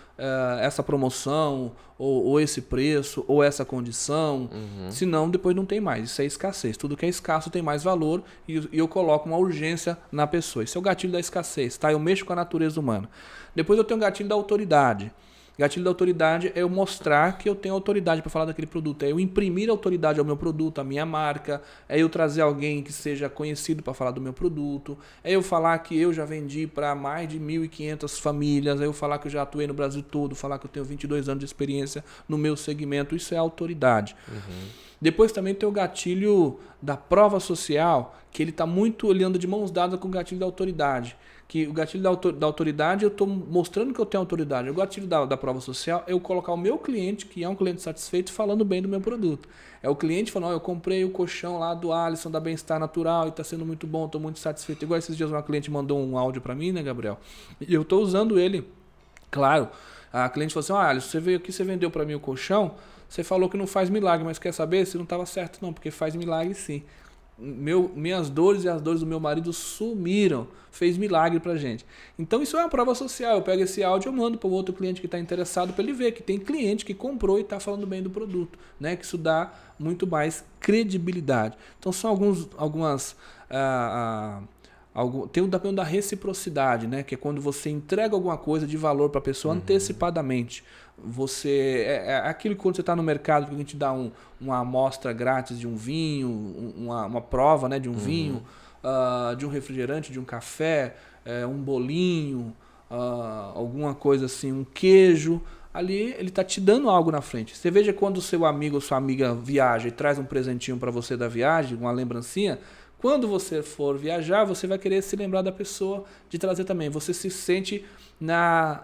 essa promoção, ou esse preço, ou essa condição, senão depois não tem mais. Isso é escassez. Tudo que é escasso tem mais valor e eu coloco uma urgência na pessoa. Isso é o gatilho da escassez, tá? Eu mexo com a natureza humana. Depois eu tenho o gatilho da autoridade. Gatilho da autoridade é eu mostrar que eu tenho autoridade para falar daquele produto. É eu imprimir autoridade ao meu produto, à minha marca. É eu trazer alguém que seja conhecido para falar do meu produto. É eu falar que eu já vendi para mais de 1.500 famílias. É eu falar que eu já atuei no Brasil todo. Falar que eu tenho 22 anos de experiência no meu segmento. Isso é autoridade. Depois também tem o gatilho da prova social, que ele está muito olhando de mãos dadas com o gatilho da autoridade. Que o gatilho da autoridade, eu estou mostrando que eu tenho autoridade. O gatilho da prova social é eu colocar o meu cliente, que é um cliente satisfeito, falando bem do meu produto. É o cliente falando, eu comprei o colchão lá do Alisson, da Bem-Estar Natural, e está sendo muito bom, estou muito satisfeito. Igual esses dias uma cliente mandou um áudio para mim, né, Gabriel? E eu estou usando ele. Claro, a cliente falou assim, Alisson, você veio aqui, você vendeu para mim o colchão, você falou que não faz milagre, mas quer saber? Se não estava certo não, porque faz milagre sim. Minhas dores e as dores do meu marido sumiram, fez milagre pra gente. Então isso é uma prova social. Eu pego esse áudio e eu mando para o outro cliente que está interessado para ele ver que tem cliente que comprou e está falando bem do produto, né? Que isso dá muito mais credibilidade. Então são algumas tem o papel da reciprocidade, né? Que é quando você entrega alguma coisa de valor para a pessoa antecipadamente. Você é aquilo que quando você está no mercado que a gente dá uma amostra grátis de um vinho, uma prova, né, de um vinho, de um refrigerante, de um café, um bolinho, alguma coisa assim, um queijo. Ali ele está te dando algo na frente. Você veja quando o seu amigo ou sua amiga viaja e traz um presentinho para você da viagem, uma lembrancinha. Quando você for viajar, você vai querer se lembrar da pessoa de trazer também. Você se sente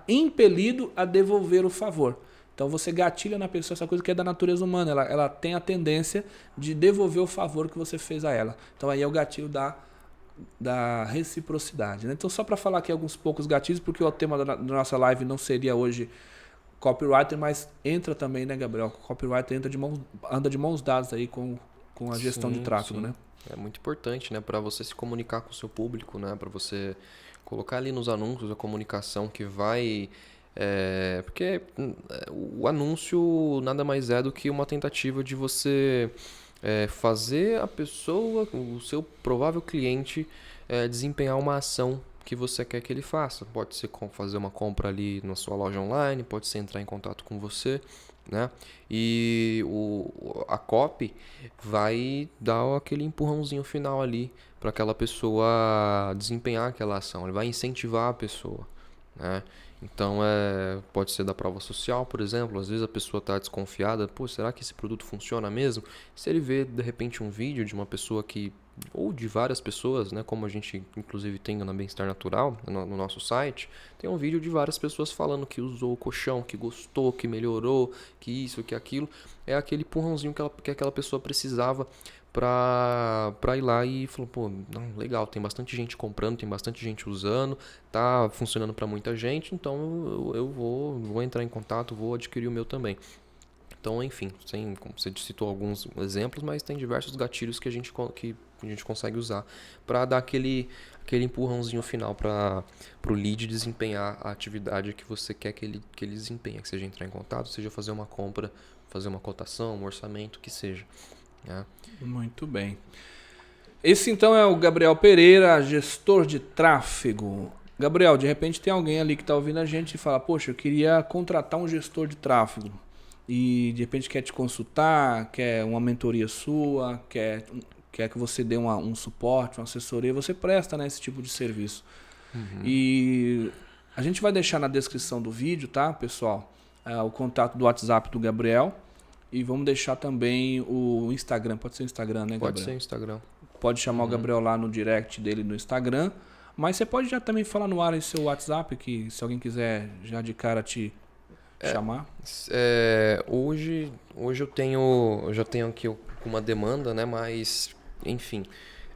impelido a devolver o favor. Então você gatilha na pessoa essa coisa que é da natureza humana. Ela tem a tendência de devolver o favor que você fez a ela. Então aí é o gatilho da reciprocidade, né? Então só para falar aqui alguns poucos gatilhos, porque o tema da nossa live não seria hoje copywriter, mas entra também, né, Gabriel? Copywriter anda de mãos dadas aí com a gestão de tráfego, né? É muito importante, né, para você se comunicar com o seu público, né, para você colocar ali nos anúncios a comunicação que vai... porque o anúncio nada mais é do que uma tentativa de você fazer a pessoa, o seu provável cliente, desempenhar uma ação que você quer que ele faça. Pode ser fazer uma compra ali na sua loja online, pode ser entrar em contato com você, né? E a copy vai dar aquele empurrãozinho final ali para aquela pessoa desempenhar aquela ação. Ele vai incentivar a pessoa, né? Então pode ser da prova social, por exemplo. Às vezes a pessoa está desconfiada, pô, será que esse produto funciona mesmo? Se ele vê de repente um vídeo de uma pessoa ou de várias pessoas, né, como a gente inclusive tem na Bem-Estar Natural, no nosso site, tem um vídeo de várias pessoas falando que usou o colchão, que gostou, que melhorou, que isso, que aquilo. É aquele empurrãozinho que aquela pessoa precisava para ir lá e falou, pô, não, legal, tem bastante gente comprando, tem bastante gente usando, tá funcionando para muita gente, então eu vou entrar em contato, vou adquirir o meu também. Então, enfim, como você citou alguns exemplos, mas tem diversos gatilhos que a gente consegue usar para dar aquele empurrãozinho final para o lead desempenhar a atividade que você quer que ele desempenhe, que seja entrar em contato, seja fazer uma compra, fazer uma cotação, um orçamento, que seja. Né? Muito bem. Esse então é o Gabriel Pereira, gestor de tráfego. Gabriel, de repente tem alguém ali que está ouvindo a gente e fala, poxa, eu queria contratar um gestor de tráfego. E de repente quer te consultar, quer uma mentoria sua, quer que você dê um suporte, uma assessoria, você presta, né, esse tipo de serviço. E A gente vai deixar na descrição do vídeo, tá, pessoal? O contato do WhatsApp do Gabriel. E vamos deixar também o Instagram. Pode ser o Instagram, né, Gabriel? Pode ser o Instagram. Pode chamar o Gabriel lá no direct dele no Instagram. Mas você pode já também falar no ar aí seu WhatsApp, que se alguém quiser já de cara te chamar. Hoje eu já tenho aqui uma demanda, né? Mas, enfim.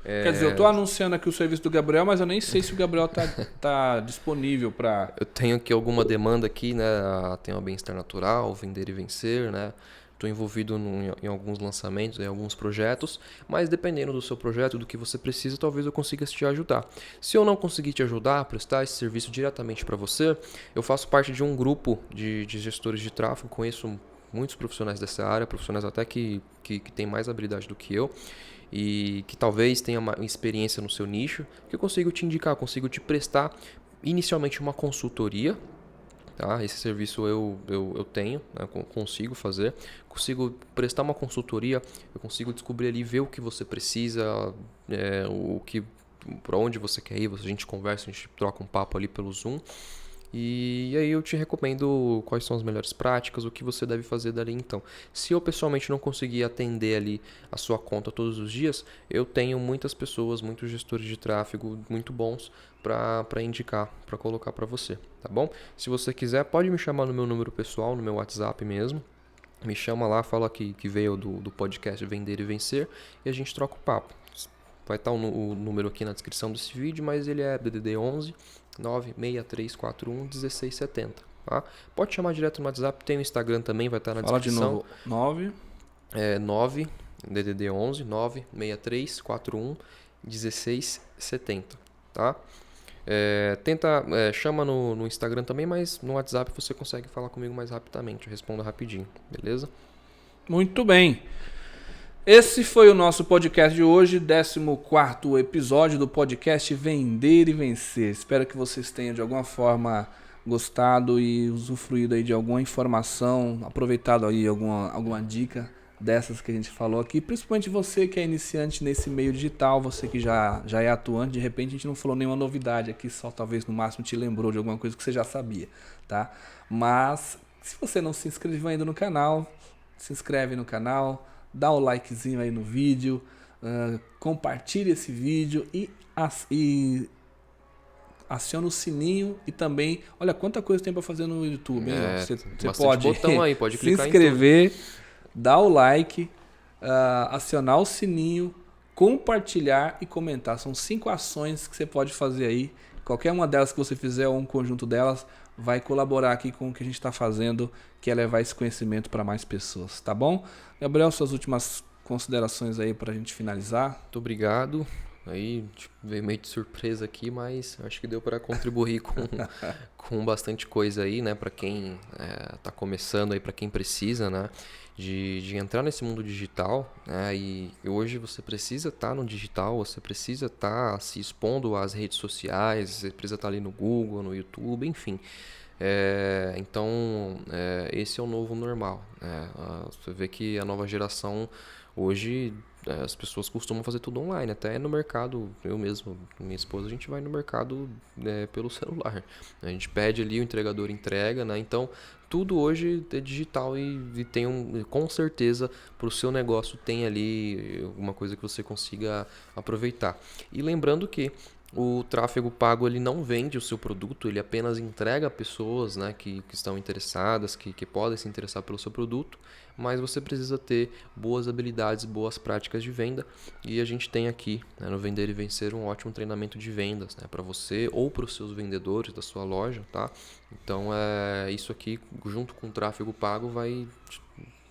Quer dizer, eu tô anunciando aqui o serviço do Gabriel, mas eu nem sei se o Gabriel tá disponível para... Eu tenho aqui alguma demanda aqui, né? Tenho a Bem-Estar Natural, Vender e Vencer, né? Estou envolvido em alguns lançamentos, em alguns projetos, mas dependendo do seu projeto, do que você precisa, talvez eu consiga te ajudar. Se eu não conseguir te ajudar a prestar esse serviço diretamente para você, eu faço parte de um grupo de gestores de tráfego, conheço muitos profissionais dessa área, profissionais até que têm mais habilidade do que eu, e que talvez tenha uma experiência no seu nicho, que eu consigo te indicar, consigo te prestar inicialmente uma consultoria. Tá? Esse serviço eu tenho, né? Consigo fazer, consigo prestar uma consultoria, eu consigo descobrir ali, ver o que você precisa, para onde você quer ir, a gente conversa, a gente troca um papo ali pelo Zoom. E aí eu te recomendo quais são as melhores práticas, o que você deve fazer dali então. Se eu pessoalmente não conseguir atender ali a sua conta todos os dias, eu tenho muitas pessoas, muitos gestores de tráfego muito bons para indicar, para colocar para você, tá bom? Se você quiser, pode me chamar no meu número pessoal, no meu WhatsApp mesmo. Me chama lá, fala que veio do podcast Vender e Vencer e a gente troca o papo. Vai estar o número aqui na descrição desse vídeo, mas ele é DDD 11 96341 1670. Tá? Pode chamar direto no WhatsApp, tem o Instagram também, vai estar na descrição. Fala de novo, 9 DDD 11 96341 1670. Tá? Chama no Instagram também, mas no WhatsApp você consegue falar comigo mais rapidamente, eu respondo rapidinho, beleza? Muito bem. Esse foi o nosso podcast de hoje, 14º episódio do podcast Vender e Vencer. Espero que vocês tenham de alguma forma gostado e usufruído aí de alguma informação, aproveitado aí alguma dica dessas que a gente falou aqui, principalmente você que é iniciante nesse meio digital, você que já é atuante, de repente a gente não falou nenhuma novidade aqui, só talvez no máximo te lembrou de alguma coisa que você já sabia, tá? Mas se você não se inscreveu ainda no canal, se inscreve no canal, dá o likezinho aí no vídeo, compartilhe esse vídeo e aciona o sininho e também, olha quanta coisa tem para fazer no YouTube, hein? Você pode, botão aí, pode se clicar inscrever, dar o like, acionar o sininho, compartilhar e comentar. São 5 ações que você pode fazer aí. Qualquer uma delas que você fizer ou um conjunto delas vai colaborar aqui com o que a gente está fazendo, que é levar esse conhecimento para mais pessoas, tá bom? Gabriel, suas últimas considerações aí para a gente finalizar. Muito obrigado. Aí veio meio de surpresa aqui, mas acho que deu para contribuir com bastante coisa aí, né? Para quem está começando aí, para quem precisa, né? De entrar nesse mundo digital, né? E hoje você precisa estar no digital, você precisa estar se expondo às redes sociais, você precisa estar ali no Google, no YouTube, enfim. Então, esse é o novo normal, né? Você vê que a nova geração hoje, as pessoas costumam fazer tudo online, até no mercado, eu mesmo, minha esposa, a gente vai no mercado pelo celular. A gente pede ali, o entregador entrega, né? Então, tudo hoje é digital e tem com certeza para o seu negócio tem ali alguma coisa que você consiga aproveitar. E lembrando que o tráfego pago ele não vende o seu produto, ele apenas entrega a pessoas, né, que estão interessadas, que podem se interessar pelo seu produto, mas você precisa ter boas habilidades, boas práticas de venda e a gente tem aqui, né, no Vender e Vencer um ótimo treinamento de vendas, né, para você ou para os seus vendedores da sua loja, tá? Então isso aqui junto com o tráfego pago vai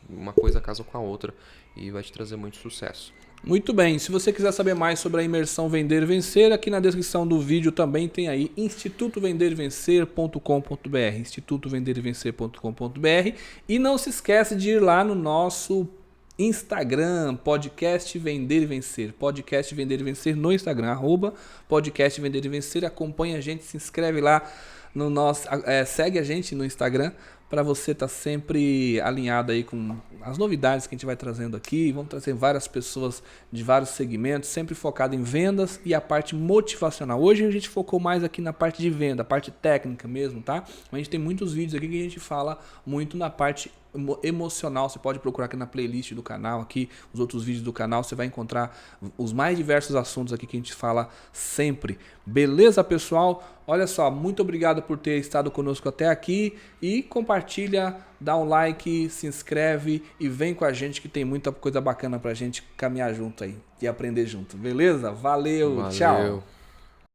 uma coisa casa com a outra e vai te trazer muito sucesso. Muito bem, se você quiser saber mais sobre a imersão Vender e Vencer, aqui na descrição do vídeo também tem aí institutovenderevencer.com.br, institutovenderevencer.com.br, e não se esquece de ir lá no nosso Instagram, podcast Vender e Vencer, podcast Vender e Vencer no Instagram, @podcast Vender e Vencer, acompanha a gente, se inscreve lá no nosso, segue a gente no Instagram para você estar sempre alinhado aí com as novidades que a gente vai trazendo aqui. Vamos trazer várias pessoas de vários segmentos, sempre focado em vendas e a parte motivacional. Hoje a gente focou mais aqui na parte de venda, a parte técnica mesmo, tá? A gente tem muitos vídeos aqui que a gente fala muito na parte emocional. Você pode procurar aqui na playlist do canal, aqui os outros vídeos do canal, você vai encontrar os mais diversos assuntos aqui que a gente fala sempre. Beleza, pessoal? Olha só, muito obrigado por ter estado conosco até aqui e compartilha, dá um like, se inscreve e vem com a gente que tem muita coisa bacana pra gente caminhar junto aí e aprender junto. Beleza? Valeu. Tchau!